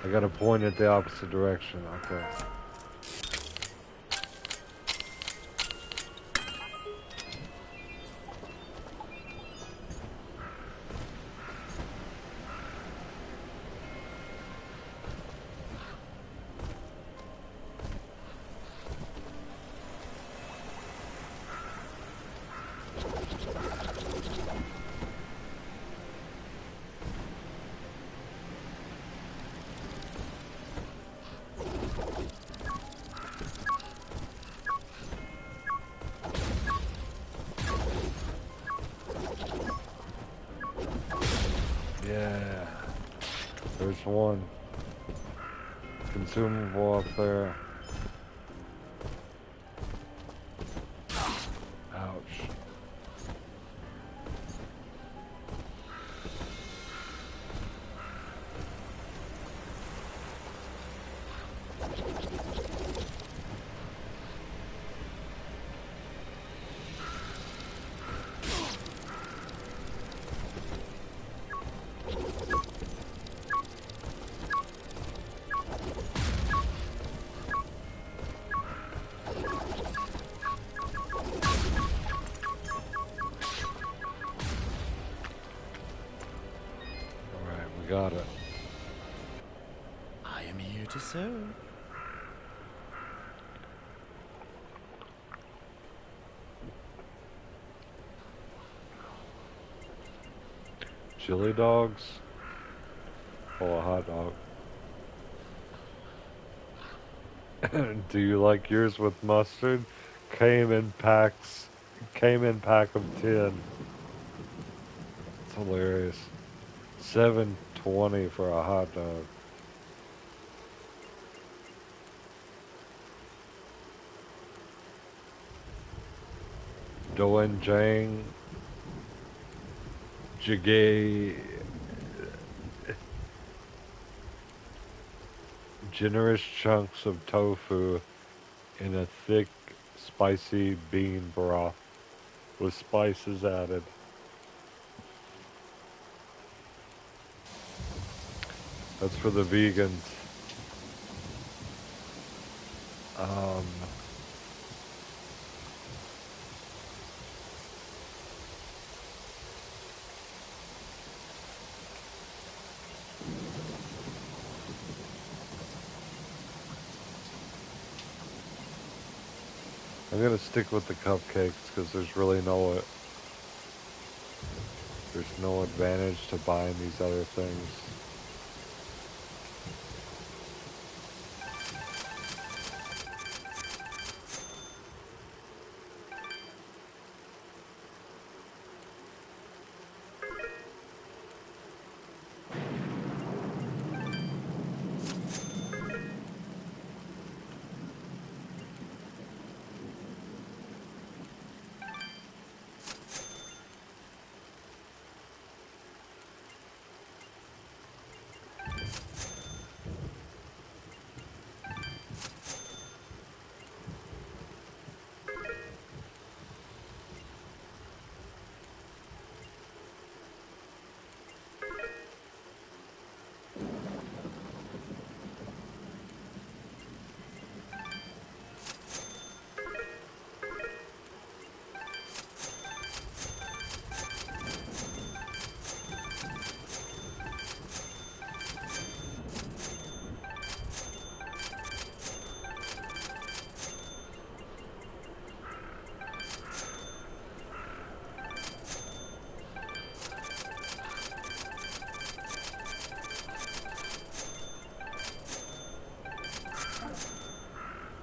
I gotta point it the opposite direction. Okay. Yeah. There's one. Consumable up there. Ouch. Alright, we got it. I am here to serve. Chili dogs? Oh, a hot dog. Do you like yours with mustard? Came in pack of 10. It's hilarious. $7.20 for a hot dog. Doenjang Jjigae. Generous chunks of tofu in a thick, spicy bean broth with spices added. That's for the vegans. I'm gonna stick with the cupcakes because there's no advantage to buying these other things.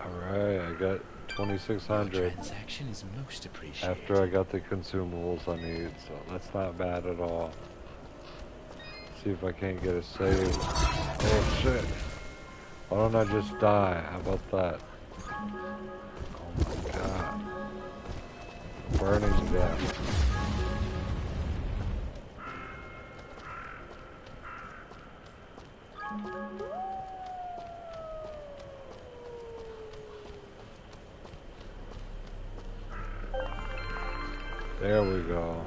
Alright, I got Your 2,600 transaction is most appreciated. after I got the consumables I need, so that's not bad at all. See if I can't get a save. Oh shit. Why don't I just die? How about that? Oh my god. Burning death. There we go.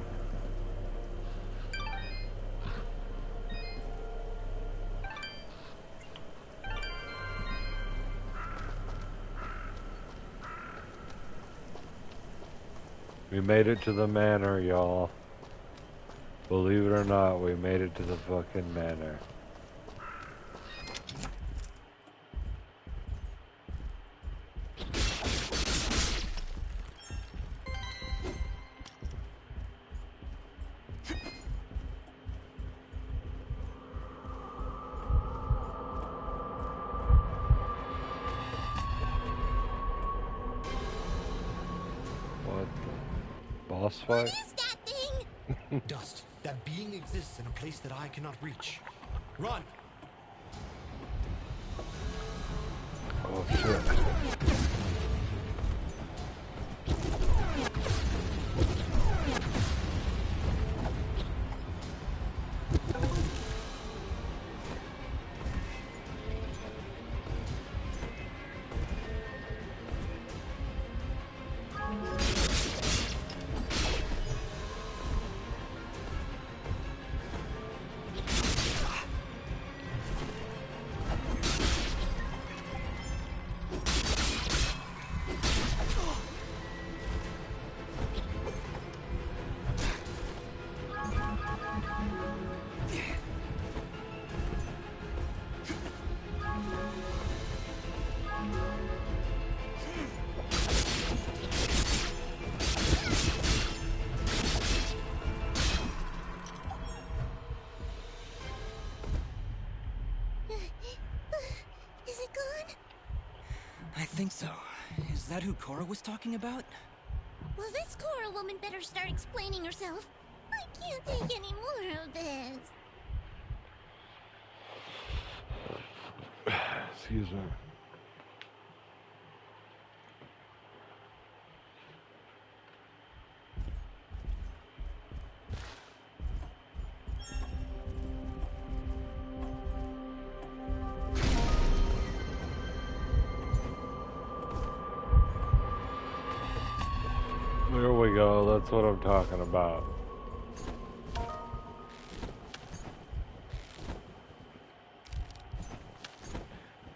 We made it to the manor, y'all. Believe it or not, we made it to the fucking manor. What the boss fight? What is that thing? Dust. That being exists in a place that I cannot reach. Run! Oh shit. Is it gone? I think so. Is that who Cora was talking about? Well, this Cora woman better start explaining herself. I can't take any more of this. Excuse me. There we go, that's what I'm talking about.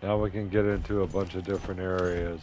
Now we can get into a bunch of different areas.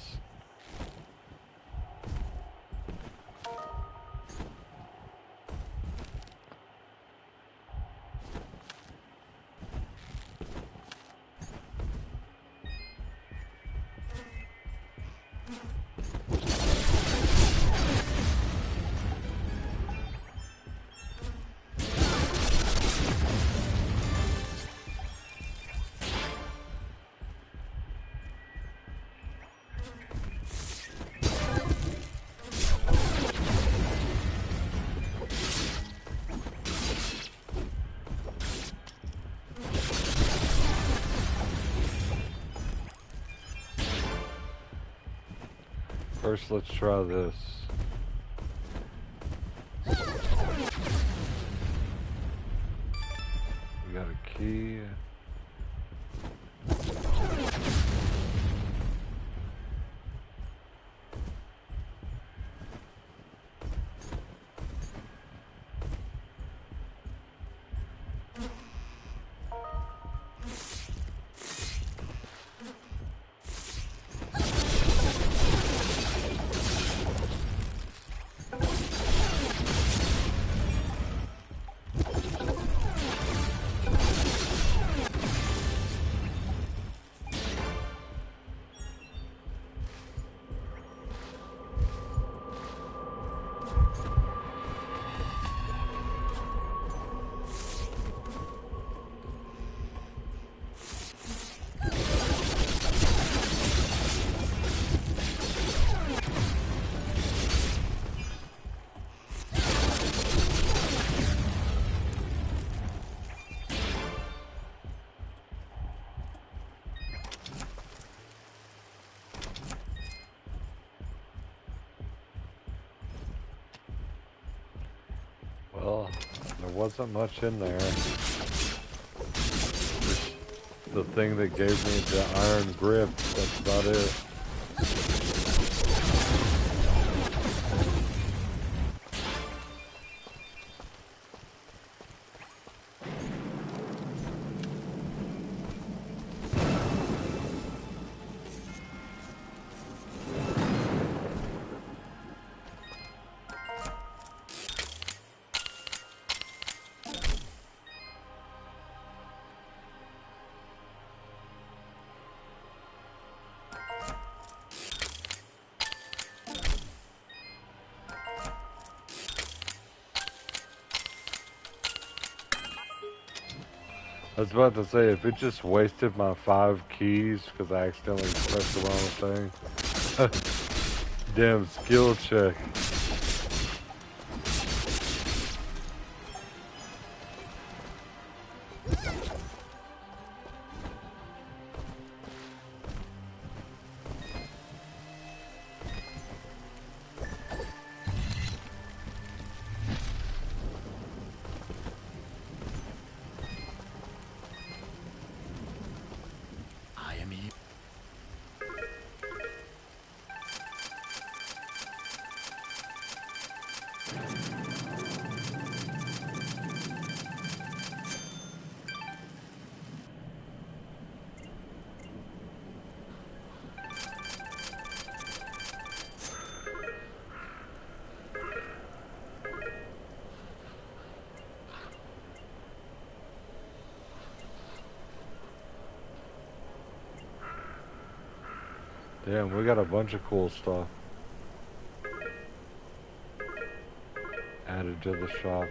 First, let's try this. We got a key. Well, there wasn't much in there. The thing that gave me the iron grip, that's about it. I was about to say, if it just wasted my 5 keys because I accidentally pressed the wrong thing. Damn skill check. I am here. Damn, we got a bunch of cool stuff added to the shop.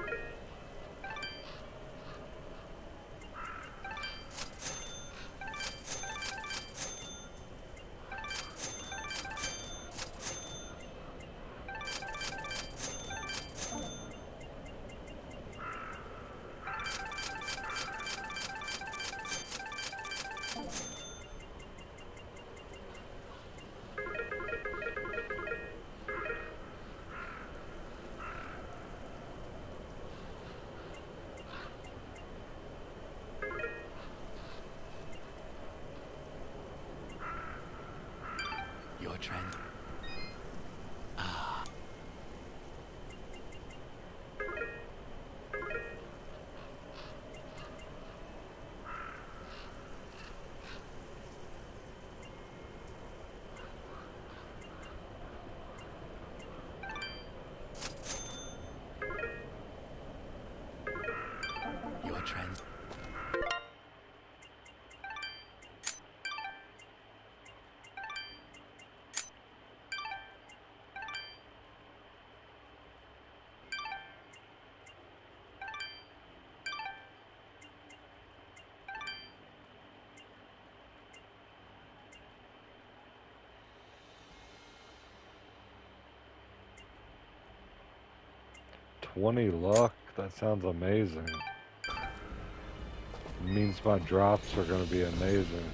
Your trend. Your trend. $20 luck? That sounds amazing. It means my drops are gonna be amazing.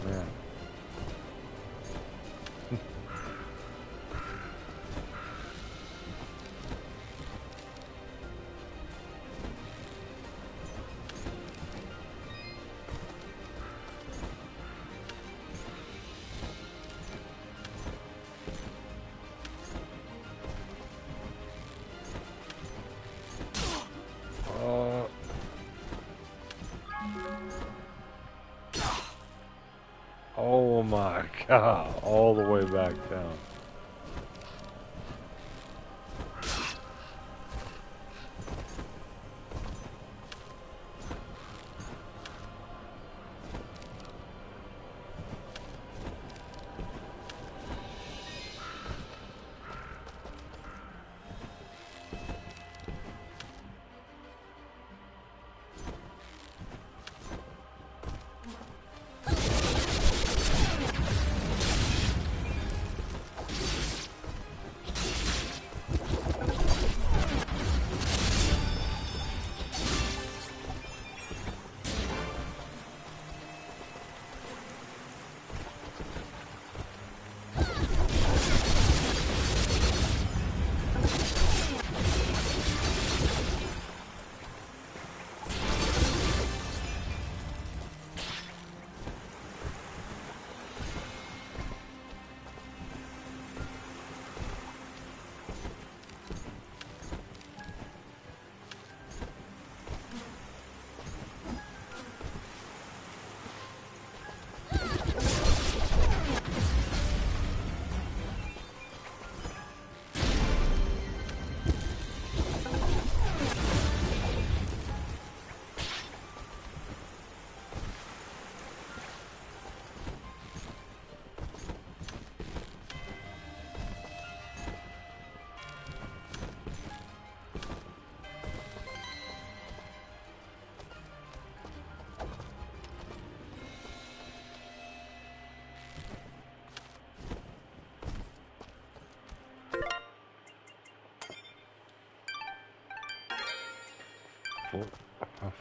Man. Oh my god, all the way back down.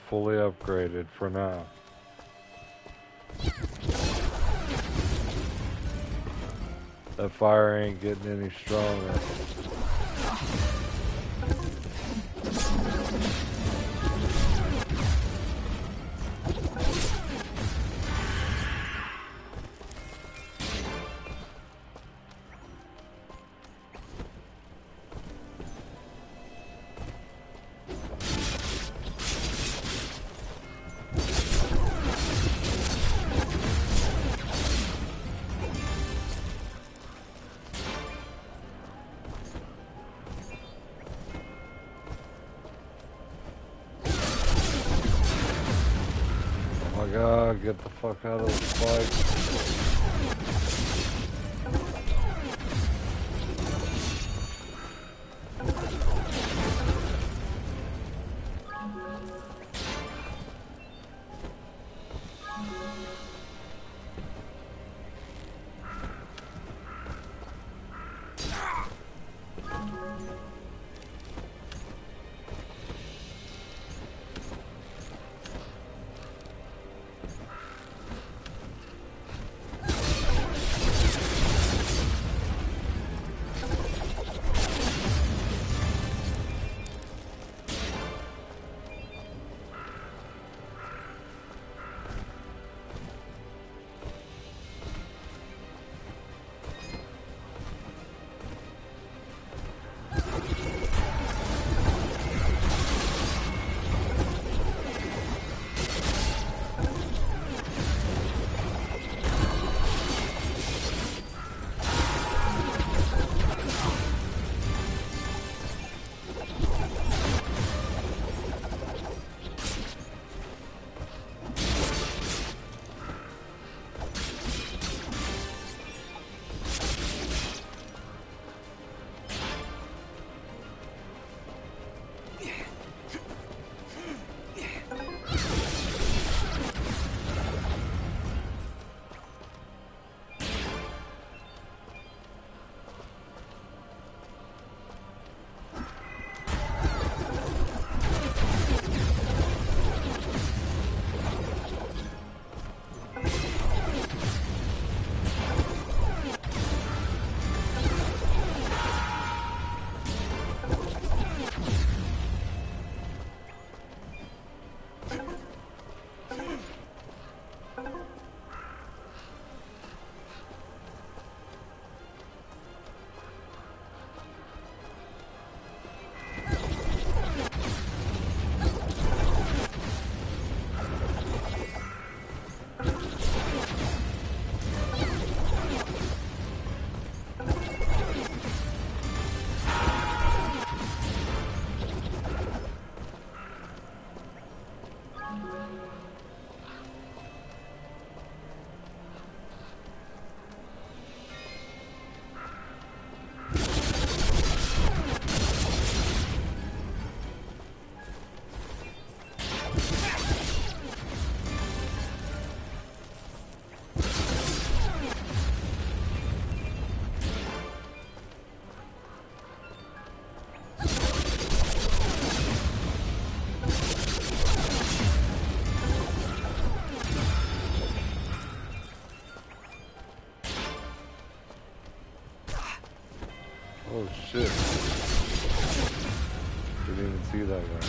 Fully upgraded for now. That fire ain't getting any stronger. Oh my god, get the fuck out of the spike. Oh shit. Didn't even see that guy.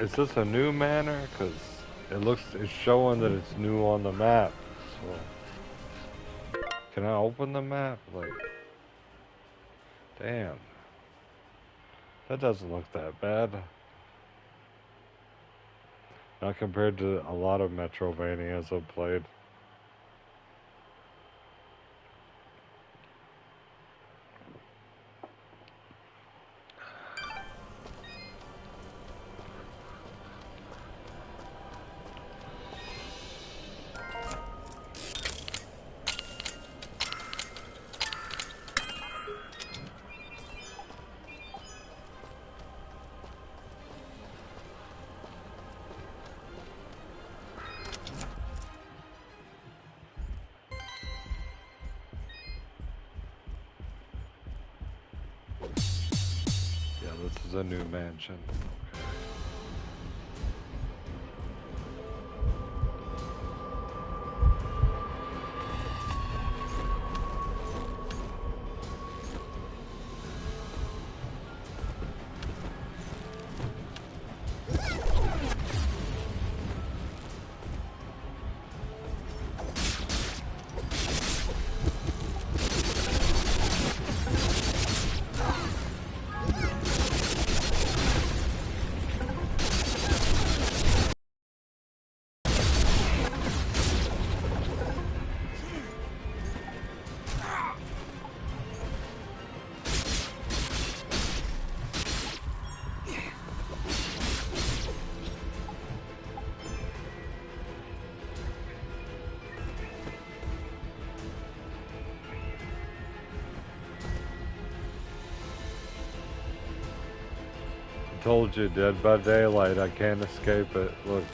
Is this a new manor? Because it's showing that it's new on the map. So, can I open the map? Like, damn. That doesn't look that bad. Not compared to a lot of Metrovanias I've played. This is a new mansion. Told you, Dead by Daylight, I can't escape it. Look,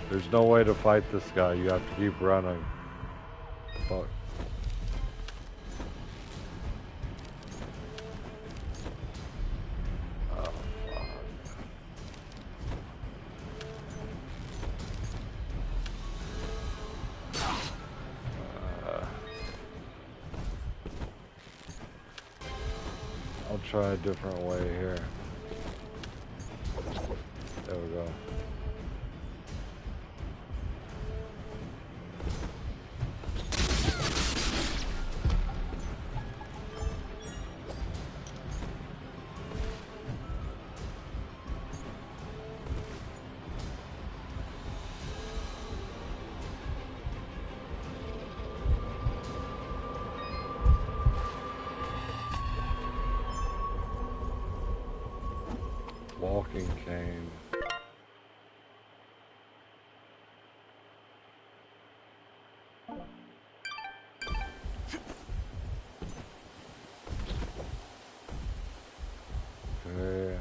there's no way to fight this guy. You have to keep running. Fuck. Oh, fuck. I'll try a different way here. There we go. Walking cane. Okay.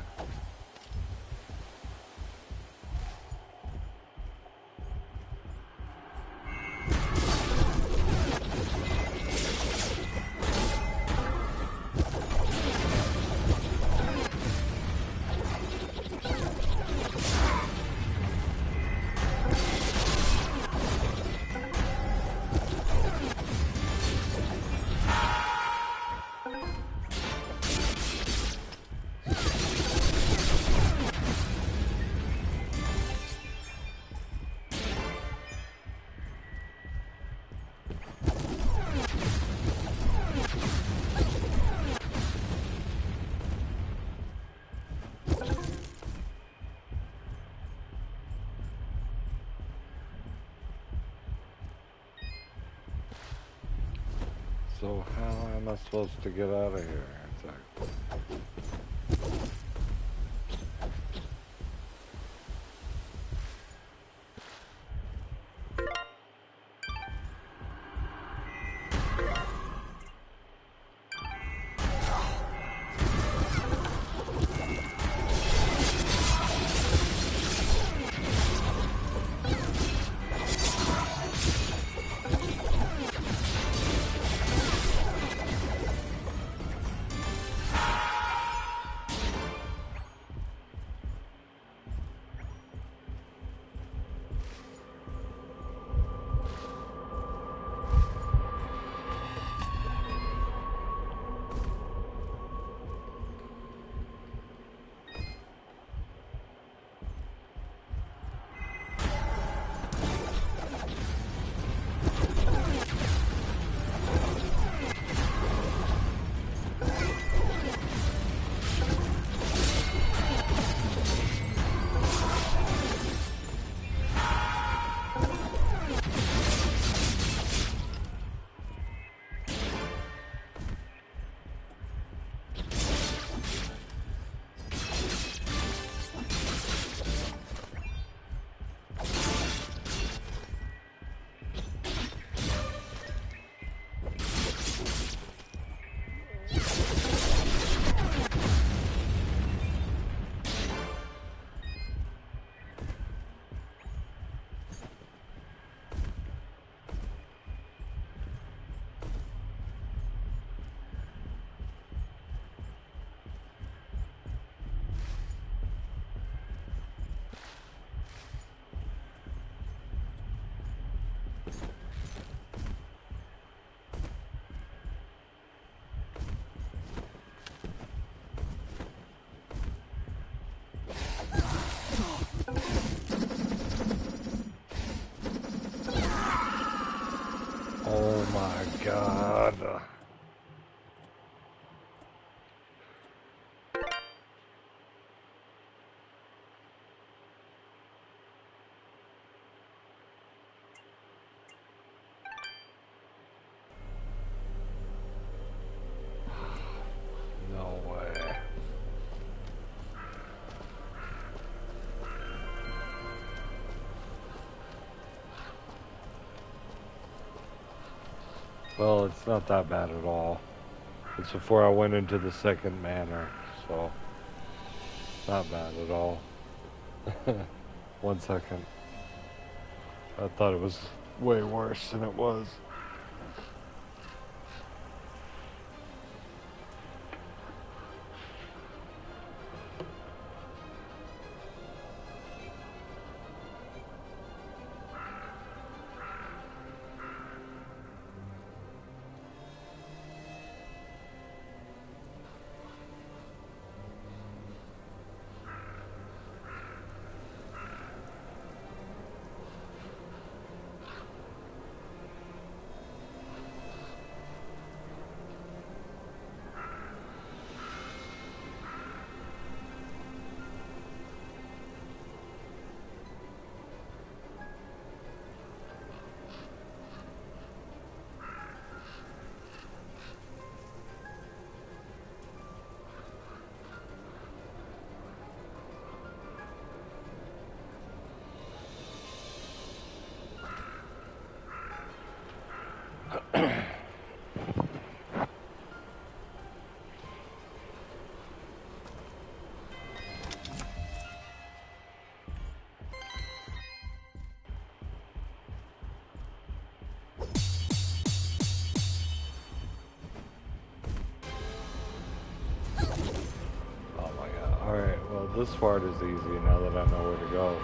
So how am I supposed to get out of here? Exactly. my god. No way. Well, it's not that bad at all. It's before I went into the second manor, so not bad at all. 1 second. I thought it was way worse than it was. Oh my god. Alright, well this part is easy now that I know where to go.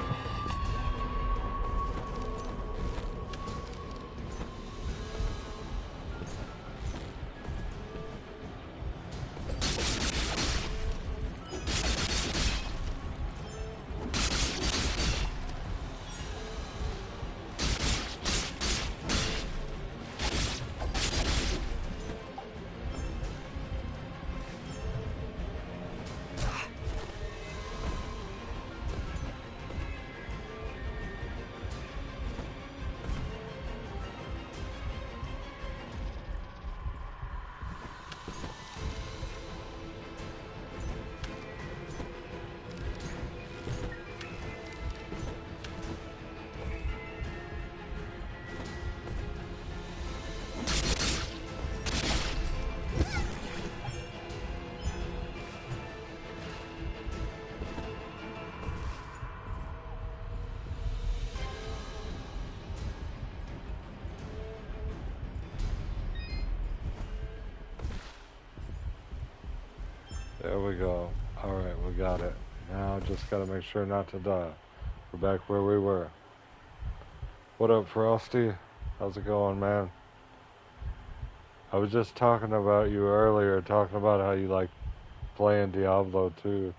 There we go. Alright, we got it. Now just gotta make sure not to die. We're back where we were. What up, Frosty? How's it going, man? I was just talking about you earlier, talking about how you like playing Diablo 2.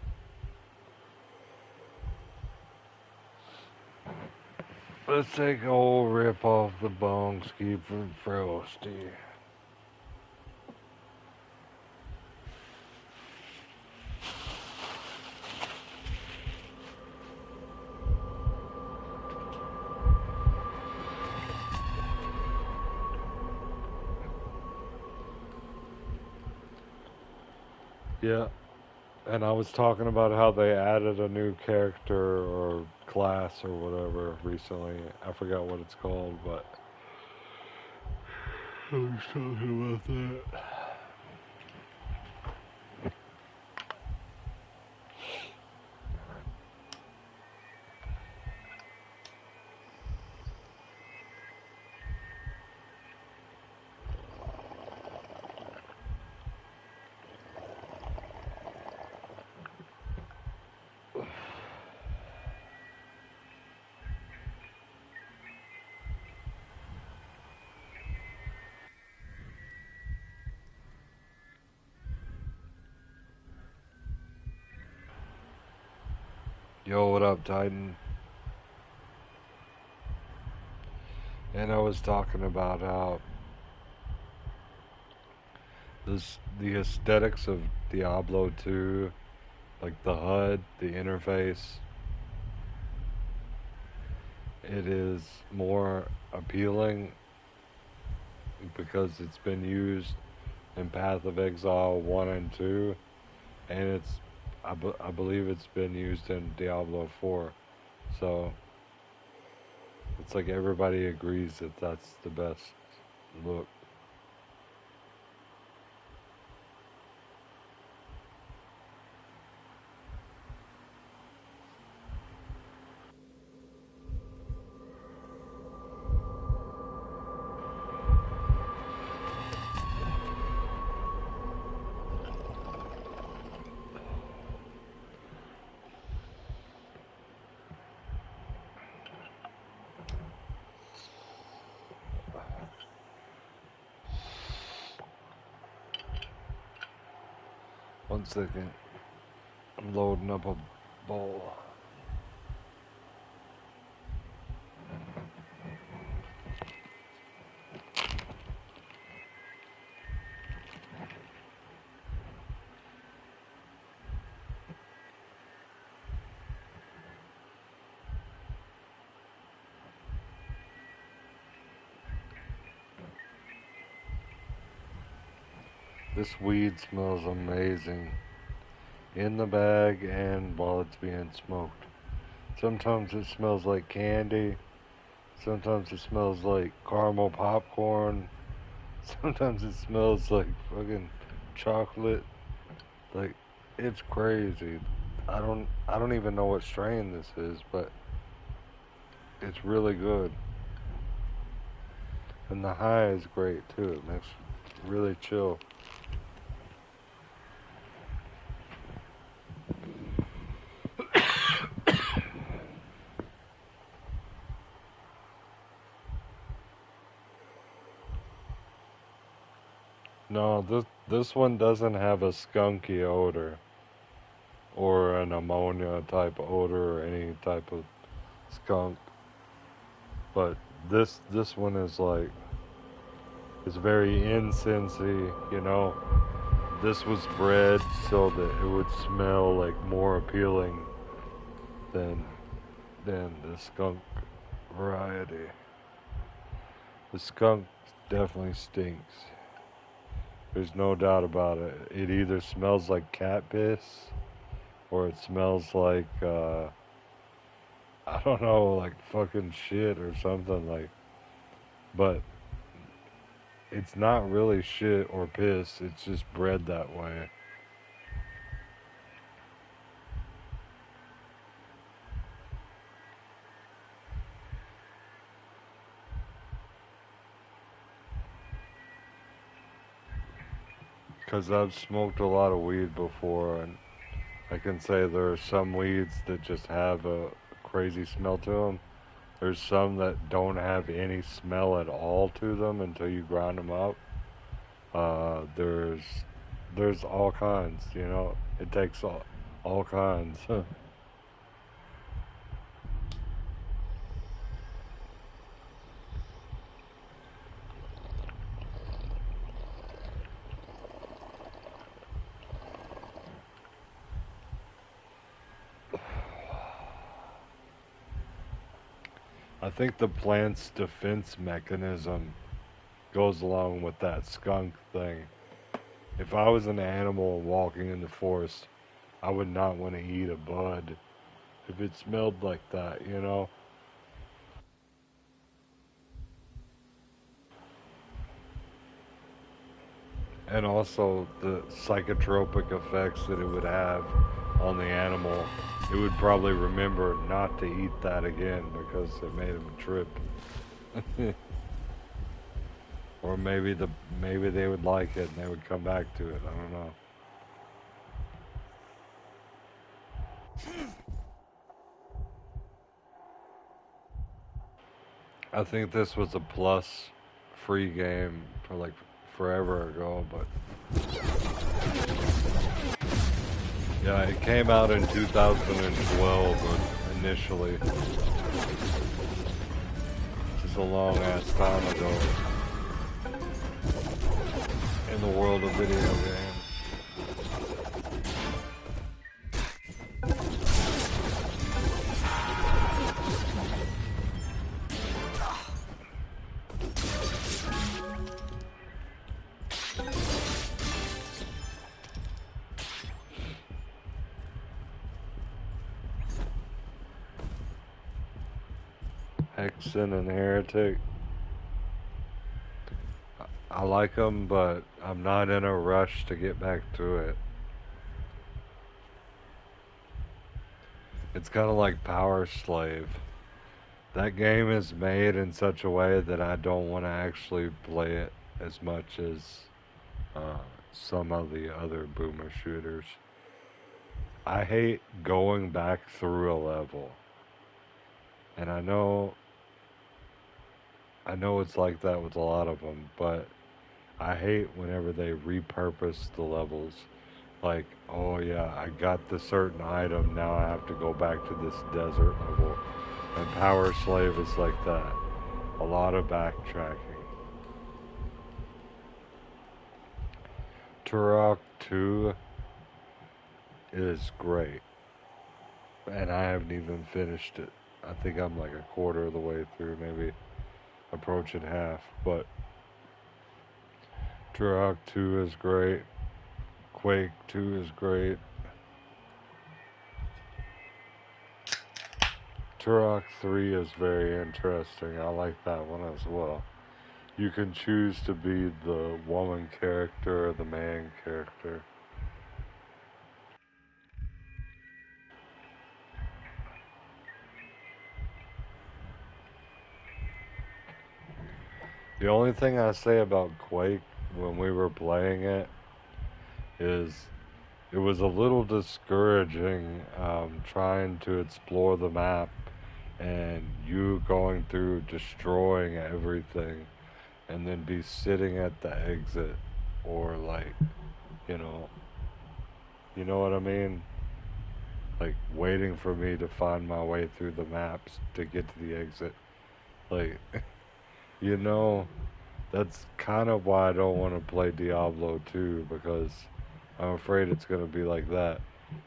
Let's take a old rip off the bone ski from Frosty. Yeah, and I was talking about how they added a new character or class or whatever recently. I forgot what it's called, but I was talking about that. Yo, what up, Titan? And I was talking about how the aesthetics of Diablo 2, like the HUD, the interface, it is more appealing because it's been used in Path of Exile 1 and 2, and I believe it's been used in Diablo 4. So it's like everybody agrees that that's the best look. One second. I'm loading up a bowl. This weed smells amazing. In the bag and while it's being smoked. Sometimes it smells like candy. Sometimes it smells like caramel popcorn. Sometimes it smells like fucking chocolate. Like, it's crazy. I don't even know what strain this is, but it's really good. And the high is great too. It makes it really chill. No, this one doesn't have a skunky odor or an ammonia type odor or any type of skunk. But this one is like, it's very incensey, you know. This was bred so that it would smell like more appealing than the skunk variety. The skunk definitely stinks. There's no doubt about it. It either smells like cat piss or it smells like, I don't know, like fucking shit or something like, but it's not really shit or piss. It's just bred that way. Because I've smoked a lot of weed before, and I can say there are some weeds that just have a crazy smell to them. There's some that don't have any smell at all to them until you grind them up. There's all kinds, you know. It takes all kinds. I think the plant's defense mechanism goes along with that skunk thing. If I was an animal walking in the forest, I would not want to eat a bud if it smelled like that, you know? And also the psychotropic effects that it would have on the animal. It would probably remember not to eat that again because it made him trip. Or maybe they would like it and they would come back to it. I don't know. I think this was a plus free game for like forever ago, but yeah, it came out in 2012 initially. Which is a long ass time ago. And the world of video games. Hexen and Heretic. I like them, but I'm not in a rush to get back to it. It's kind of like Power Slave. That game is made in such a way that I don't want to actually play it as much as some of the other boomer shooters. I hate going back through a level. And I know it's like that with a lot of them, but I hate whenever they repurpose the levels. Like, oh yeah, I got this certain item, now I have to go back to this desert level. And Power Slave is like that. A lot of backtracking. Turok 2 is great. And I haven't even finished it. I think I'm like a quarter of the way through, maybe approaching half. But Turok 2 is great. Quake 2 is great. Turok 3 is very interesting. I like that one as well. You can choose to be the woman character or the man character. The only thing I say about Quake when we were playing it is it was a little discouraging trying to explore the map and you going through destroying everything and then be sitting at the exit or like, you know what I mean? Like waiting for me to find my way through the maps to get to the exit. Like, that's kind of why I don't want to play Diablo 2 because I'm afraid it's going to be like that.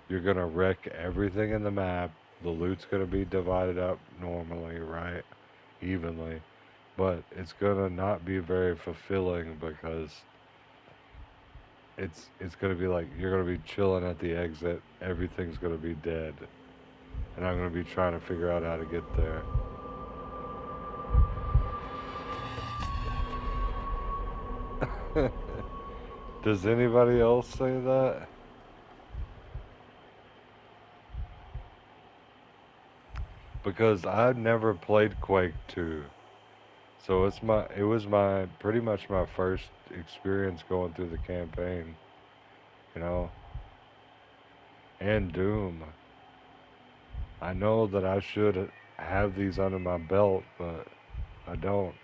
You're going to wreck everything in the map. The loot's going to be divided up normally, right? Evenly. But it's going to not be very fulfilling because it's going to be like you're going to be chilling at the exit. Everything's going to be dead. And I'm going to be trying to figure out how to get there. Does anybody else say that? Because I've never played Quake 2. So it was pretty much my first experience going through the campaign, and Doom. I know that I should have these under my belt, but I don't.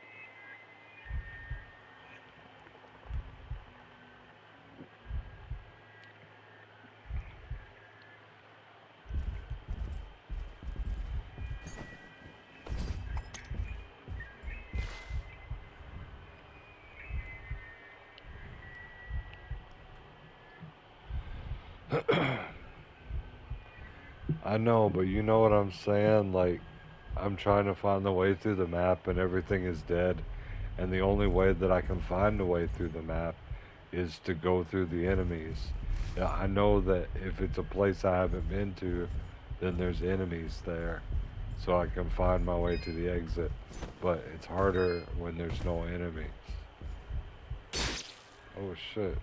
I know, but you know what I'm saying? Like, I'm trying to find the way through the map and everything is dead. And the only way that I can find the way through the map is to go through the enemies. Yeah, I know that if it's a place I haven't been to, then there's enemies there. So I can find my way to the exit. But it's harder when there's no enemies. Oh shit.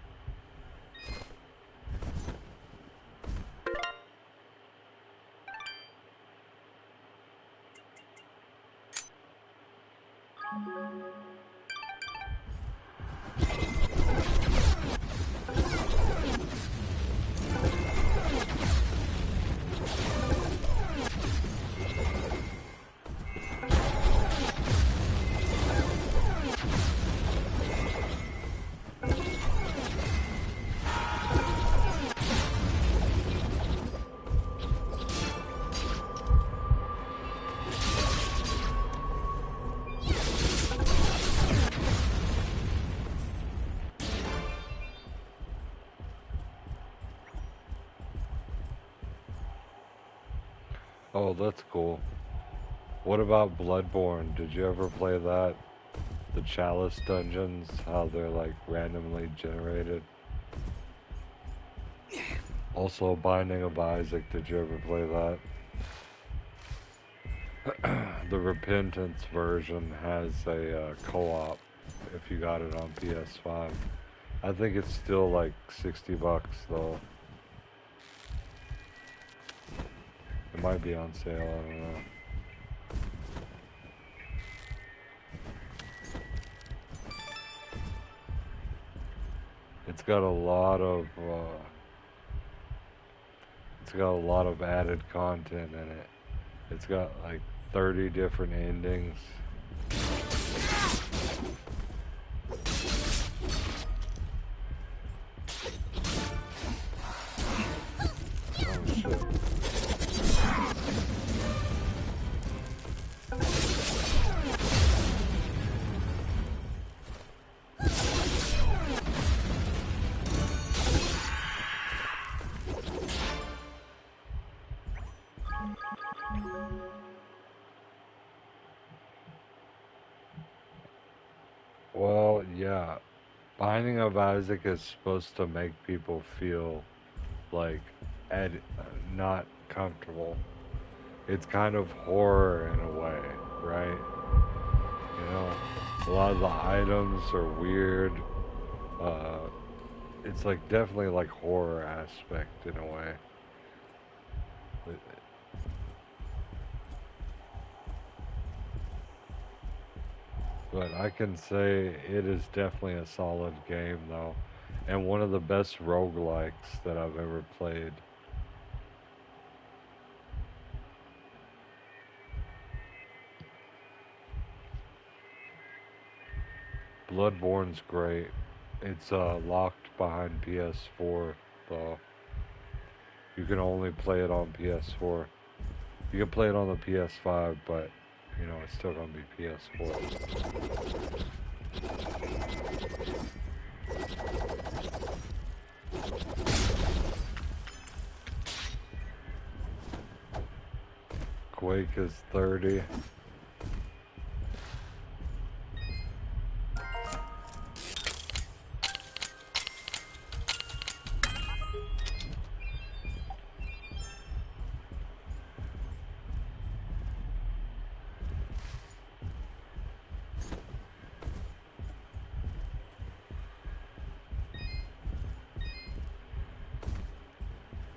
Oh, that's cool. What about Bloodborne? Did you ever play that? The Chalice dungeons, how they're like randomly generated. Also, Binding of Isaac, did you ever play that? The Repentance version has a co-op if you got it on PS5. I think it's still like $60 though. It might be on sale, I don't know. It's got a lot of added content in it. It's got like 30 different endings. Oh shit. Well, yeah. Binding of Isaac is supposed to make people feel like not comfortable. It's kind of horror in a way, right? You know, a lot of the items are weird. Uh, it's like definitely like horror aspect in a way. But I can say it is definitely a solid game though, and one of the best roguelikes that I've ever played. Bloodborne's great. It's locked behind PS4 though. You can only play it on PS4. You can play it on the PS5, but you know it's still gonna be PS4. Quake is 30.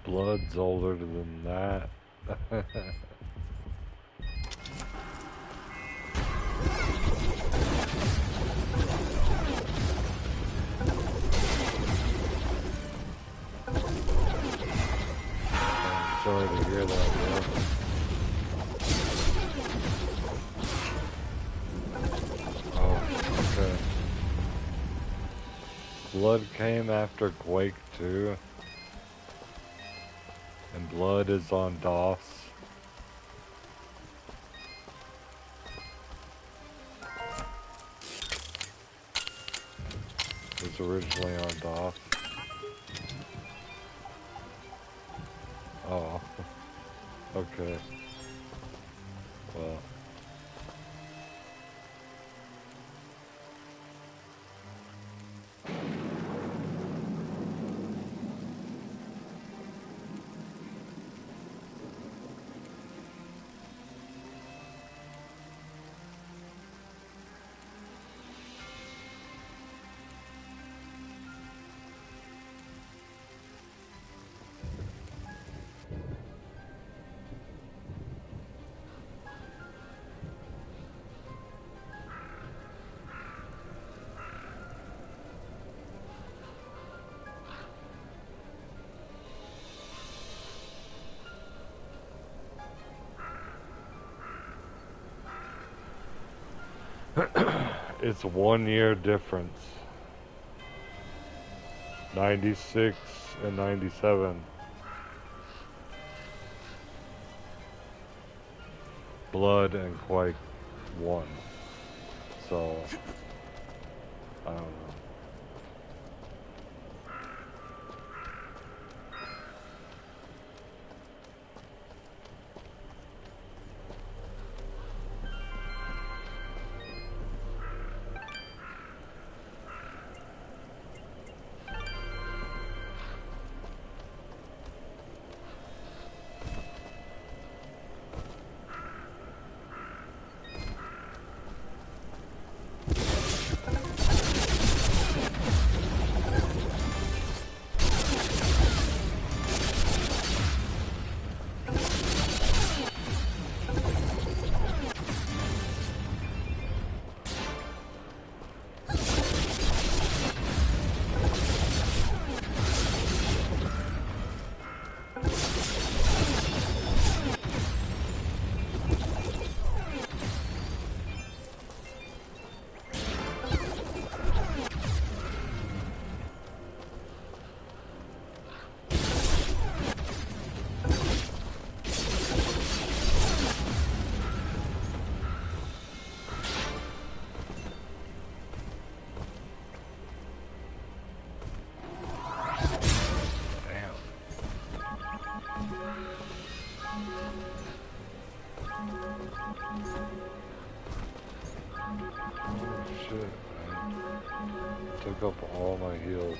Blood's older than that. I'm sorry to hear that, bro. Oh, okay. Blood came after Quake 2. And Blood is on DOS. It was originally on DOS. Oh. Okay. Well. It's 1 year difference. 96 and 97. Blood and Quake 1. So, I don't know. shit, man. Took up all my heals.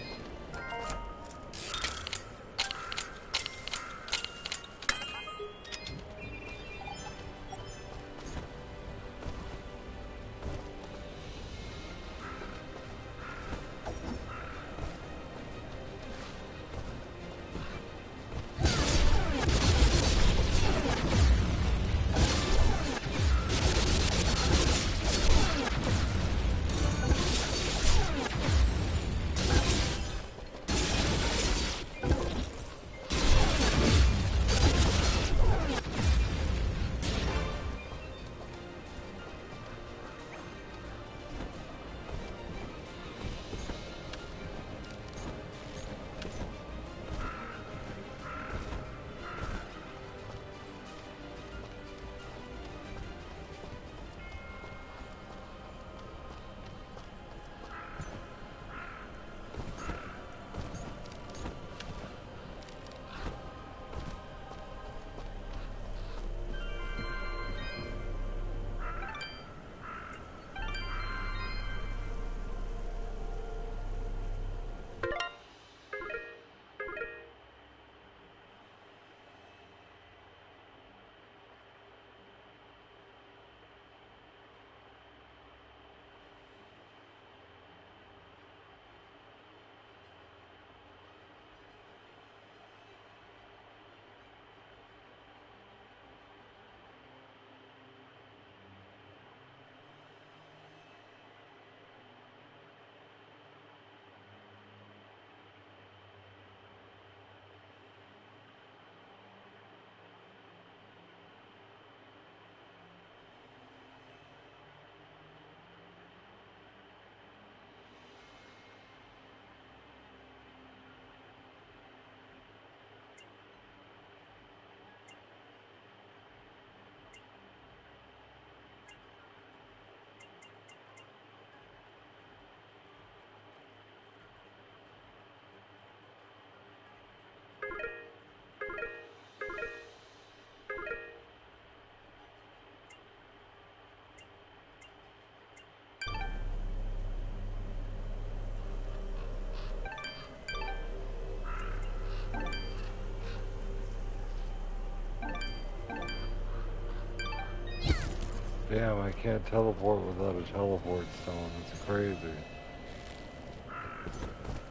Damn, I can't teleport without a teleport stone. It's crazy.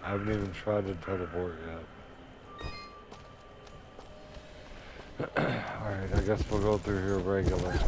I haven't even tried to teleport yet. Alright, I guess we'll go through here regular.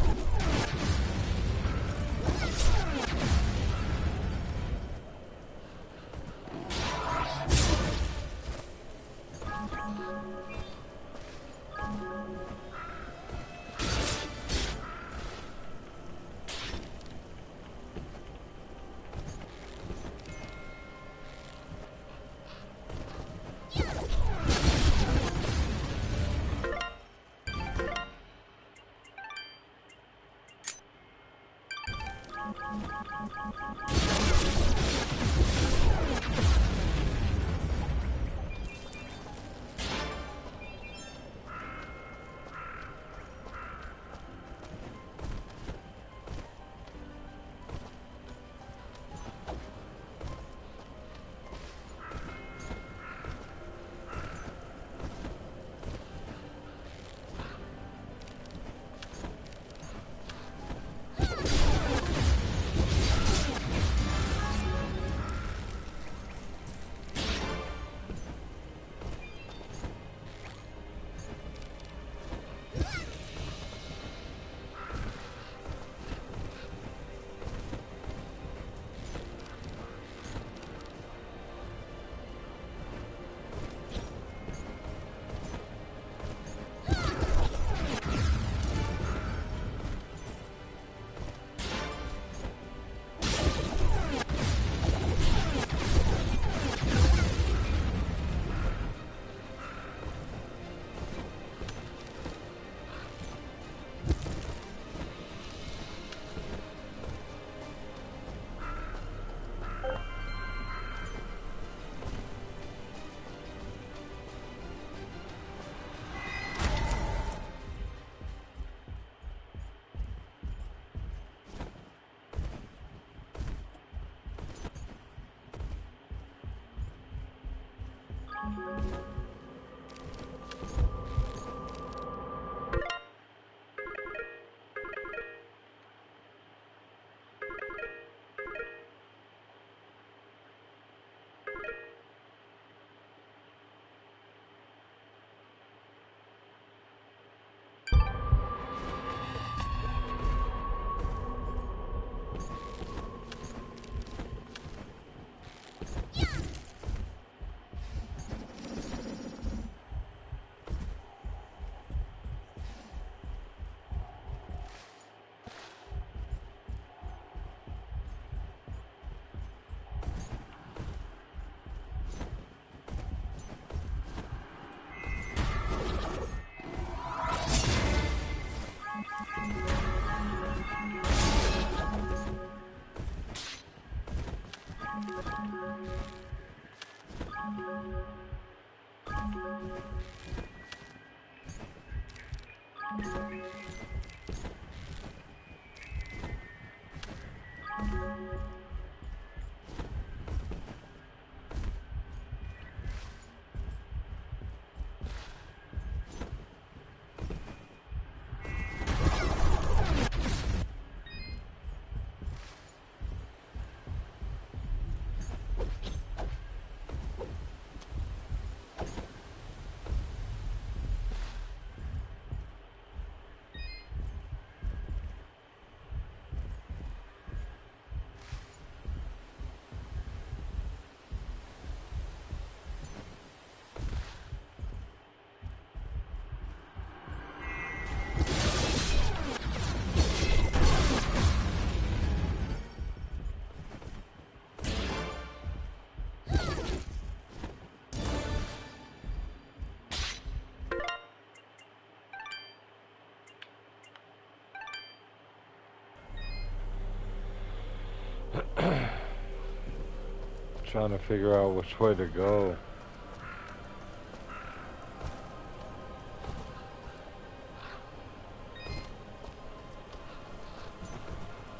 trying to figure out which way to go.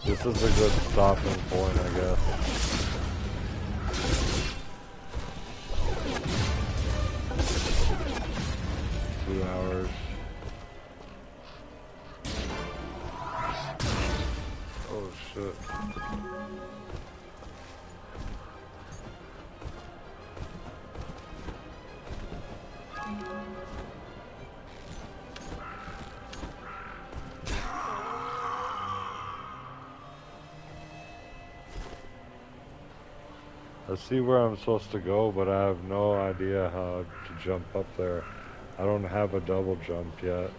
This is a good stopping point, I guess. Two hours. Oh shit. I see where I'm supposed to go, but I have no idea how to jump up there. I don't have a double jump yet.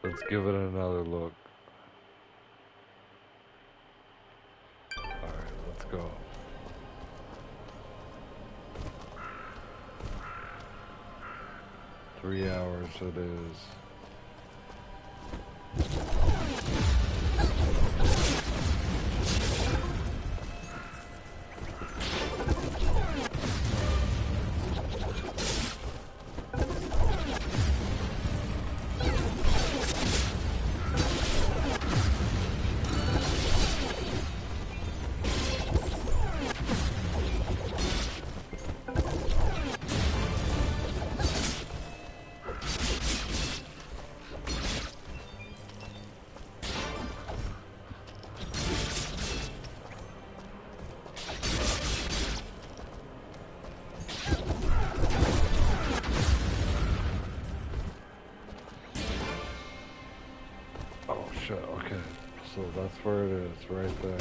Let's give it another look. Alright, let's go. Three hours it is. Okay, so that's where it is, right there.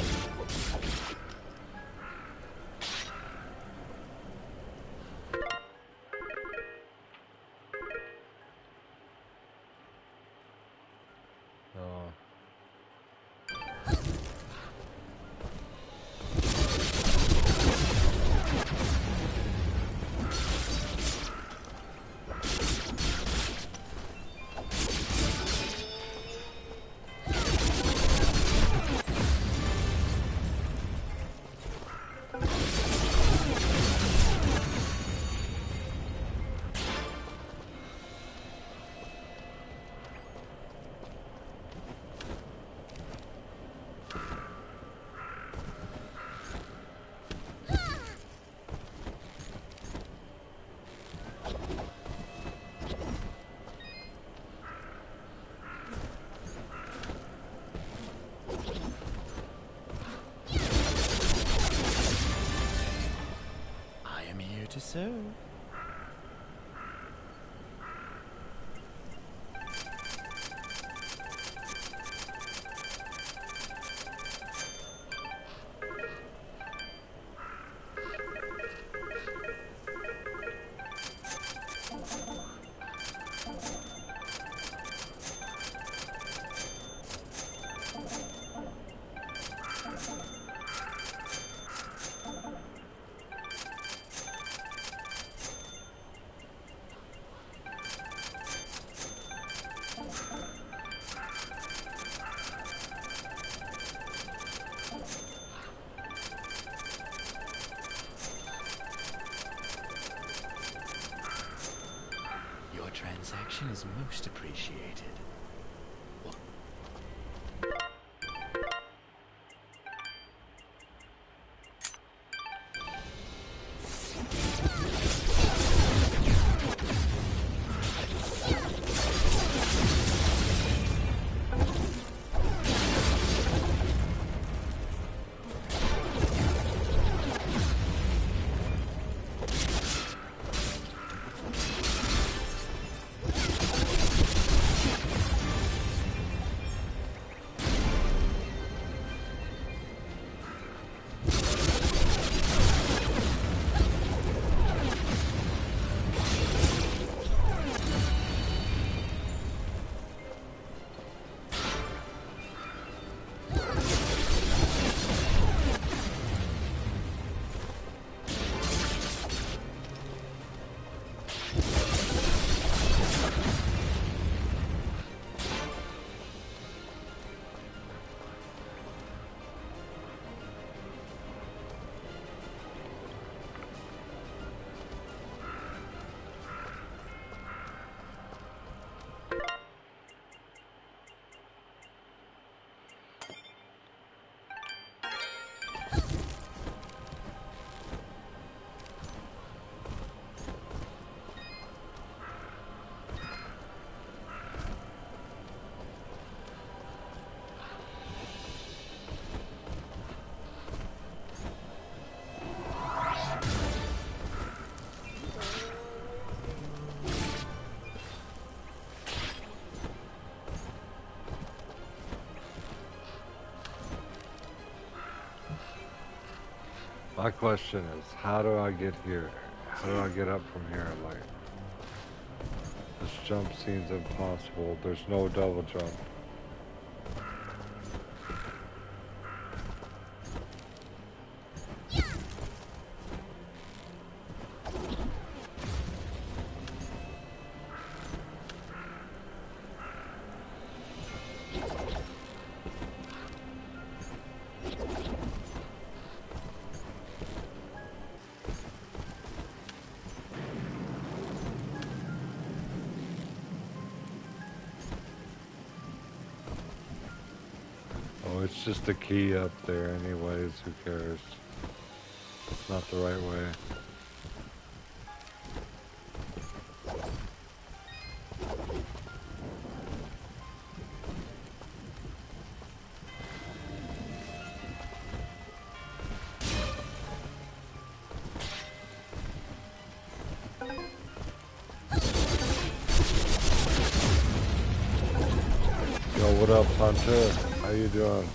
To serve. Transaction is most appreciated. My question is, how do I get here? How do I get up from here? Like, this jump seems impossible. There's no double jump. Oh, it's just a key up there anyways, who cares? It's not the right way. Yo, what up, Hunter? How you doing?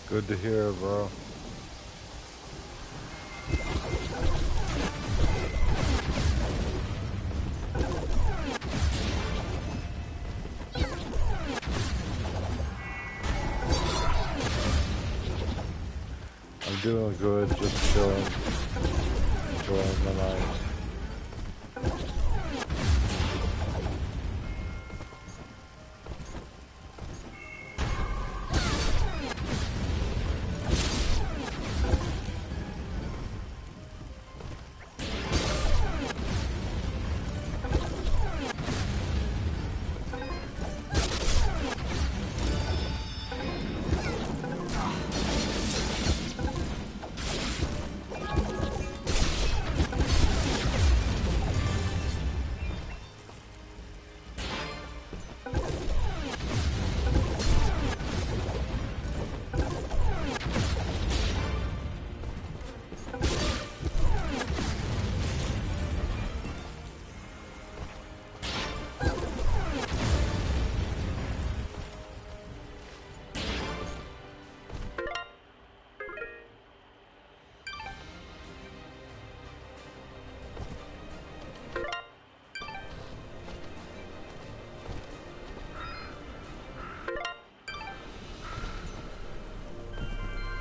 Good to hear, bro. I'm doing good, just chilling, enjoying the night.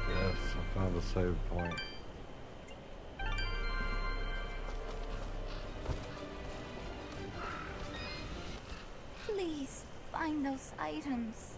Yes, I found a save point. Please, find those items.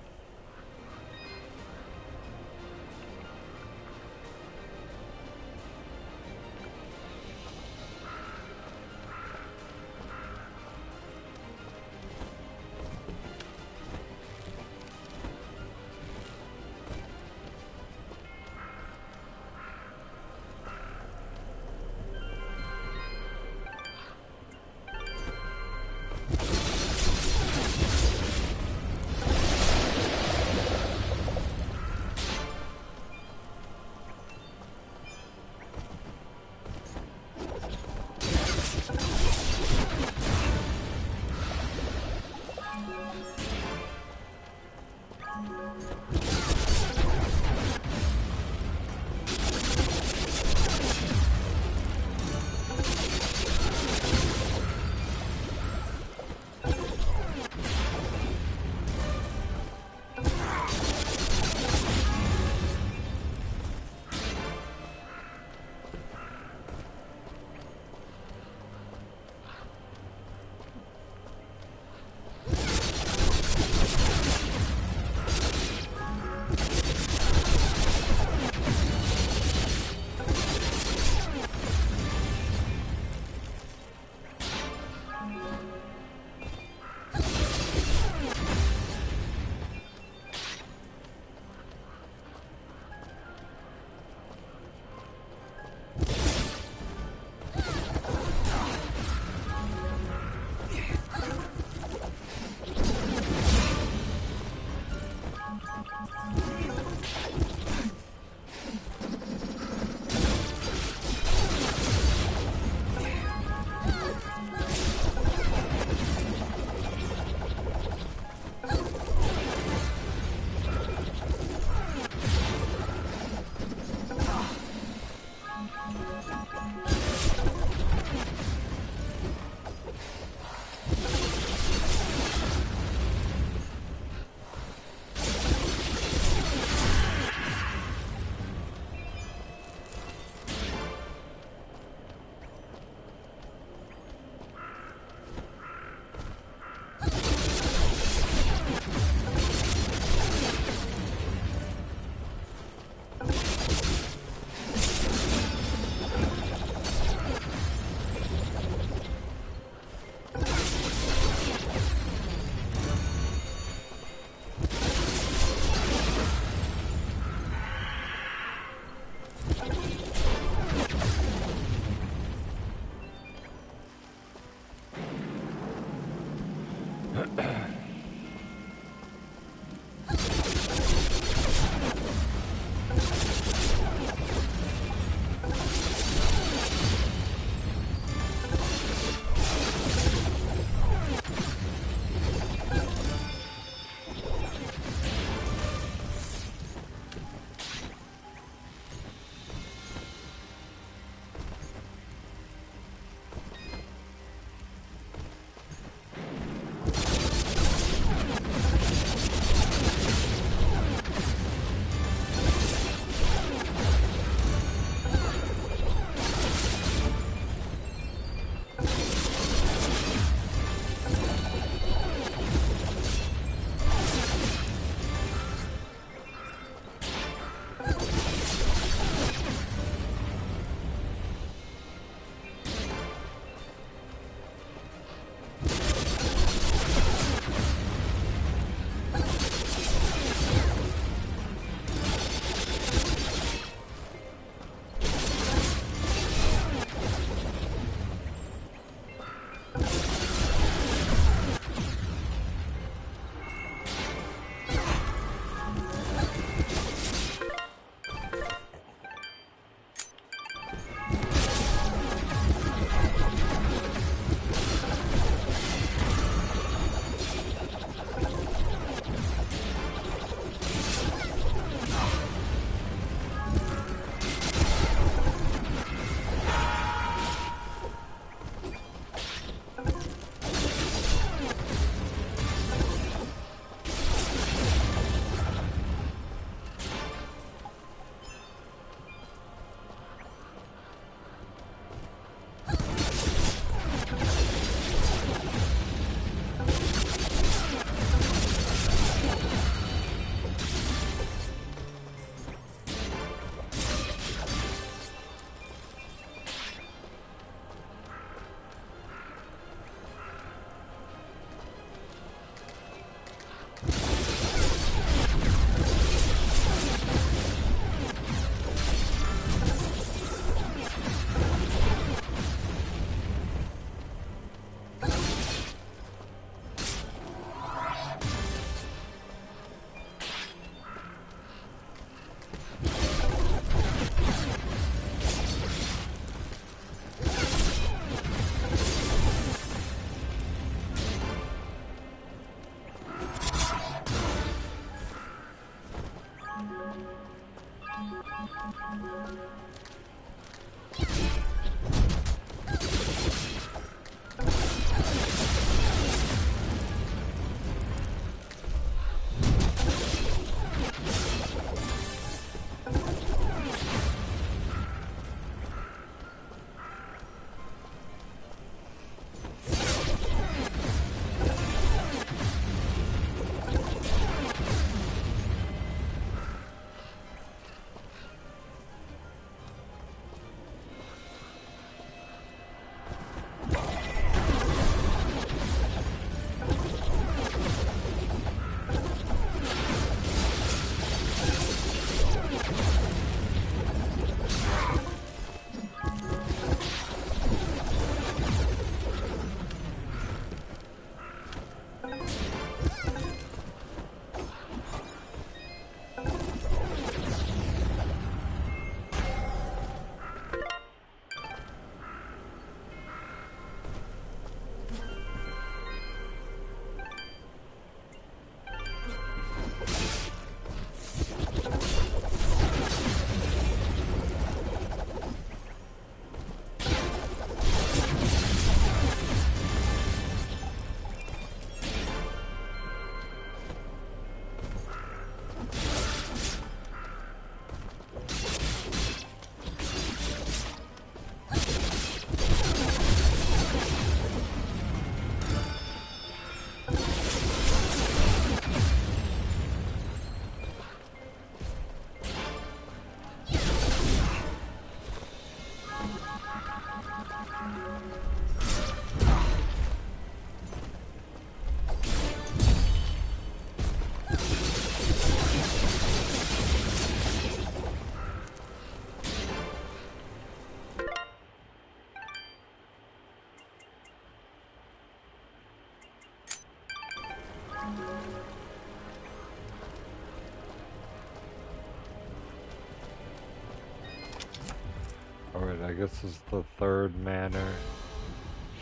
guess this is the third manor.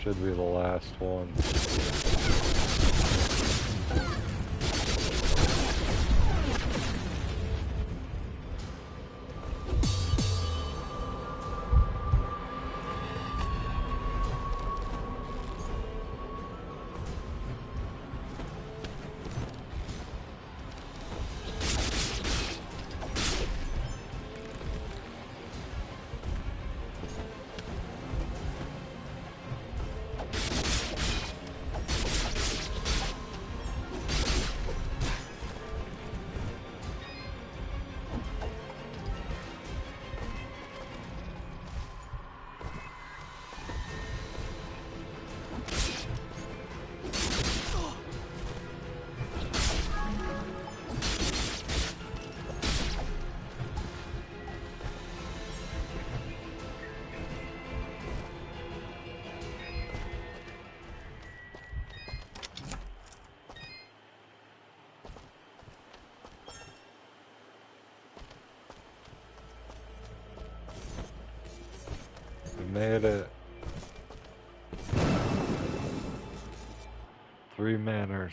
Should be the last one. We made it. 3 manors.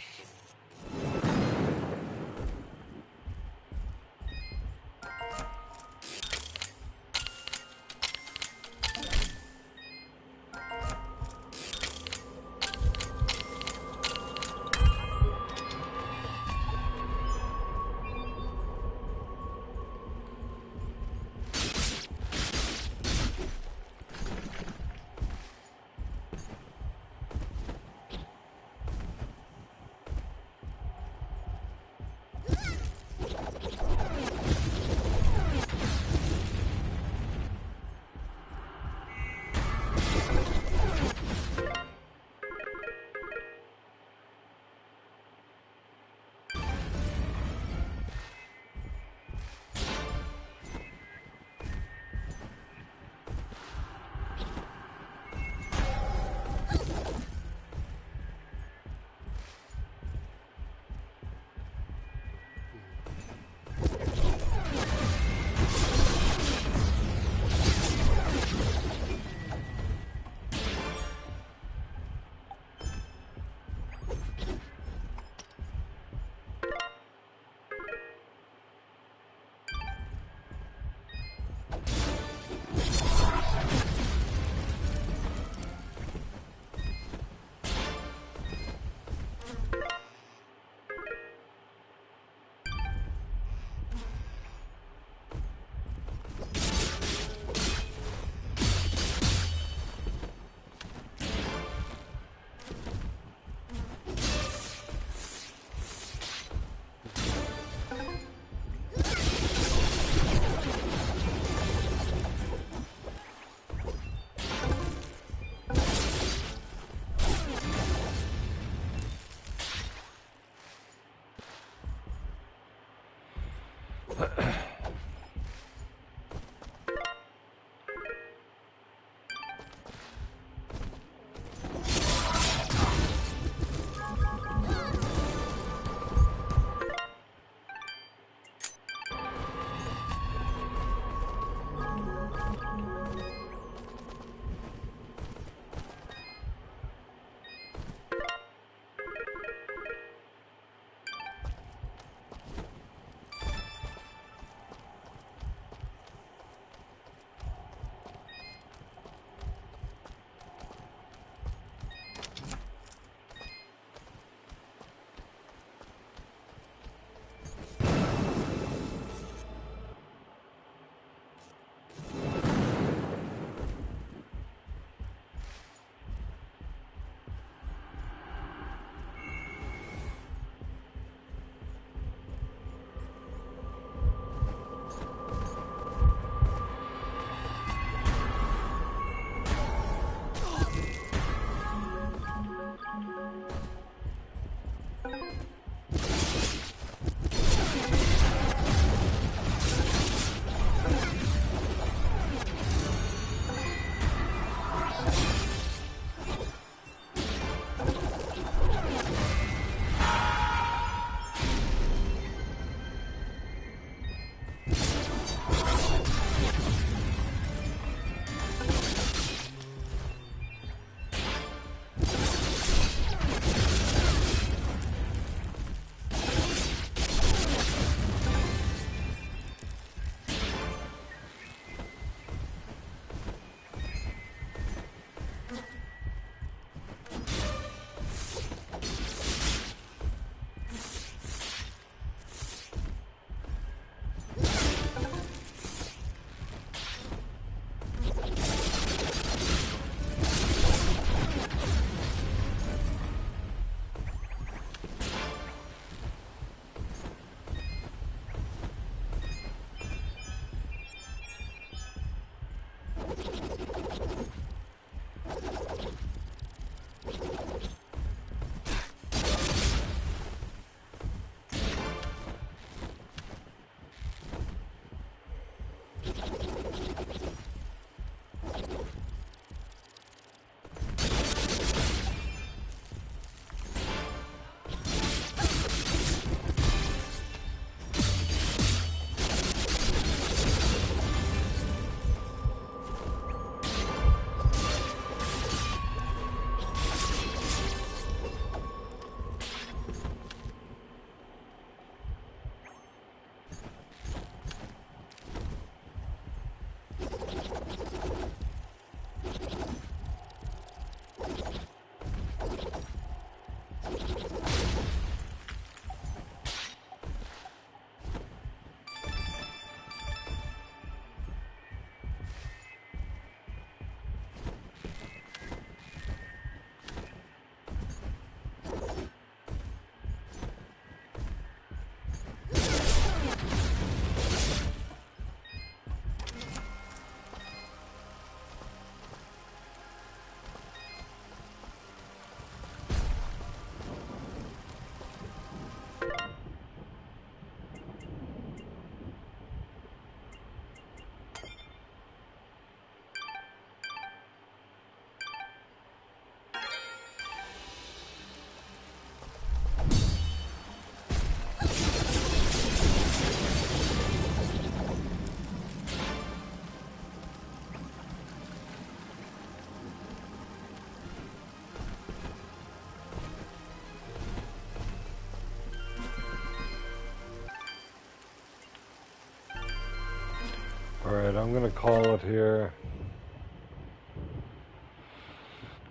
I'm gonna call it here.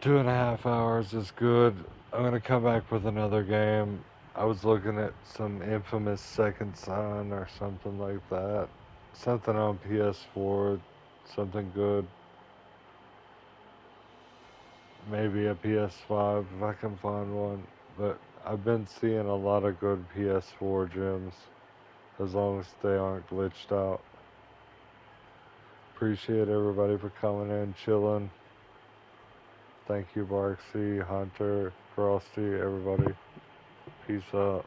2.5 hours is good. I'm gonna come back with another game. I was looking at some infamous Second Son or something like that. Something on PS4, something good. Maybe a PS5 if I can find one. But I've been seeing a lot of good PS4 gems, as long as they aren't glitched out. Appreciate everybody for coming in, chilling. Thank you, Barksy, Hunter, Frosty, everybody. Peace out.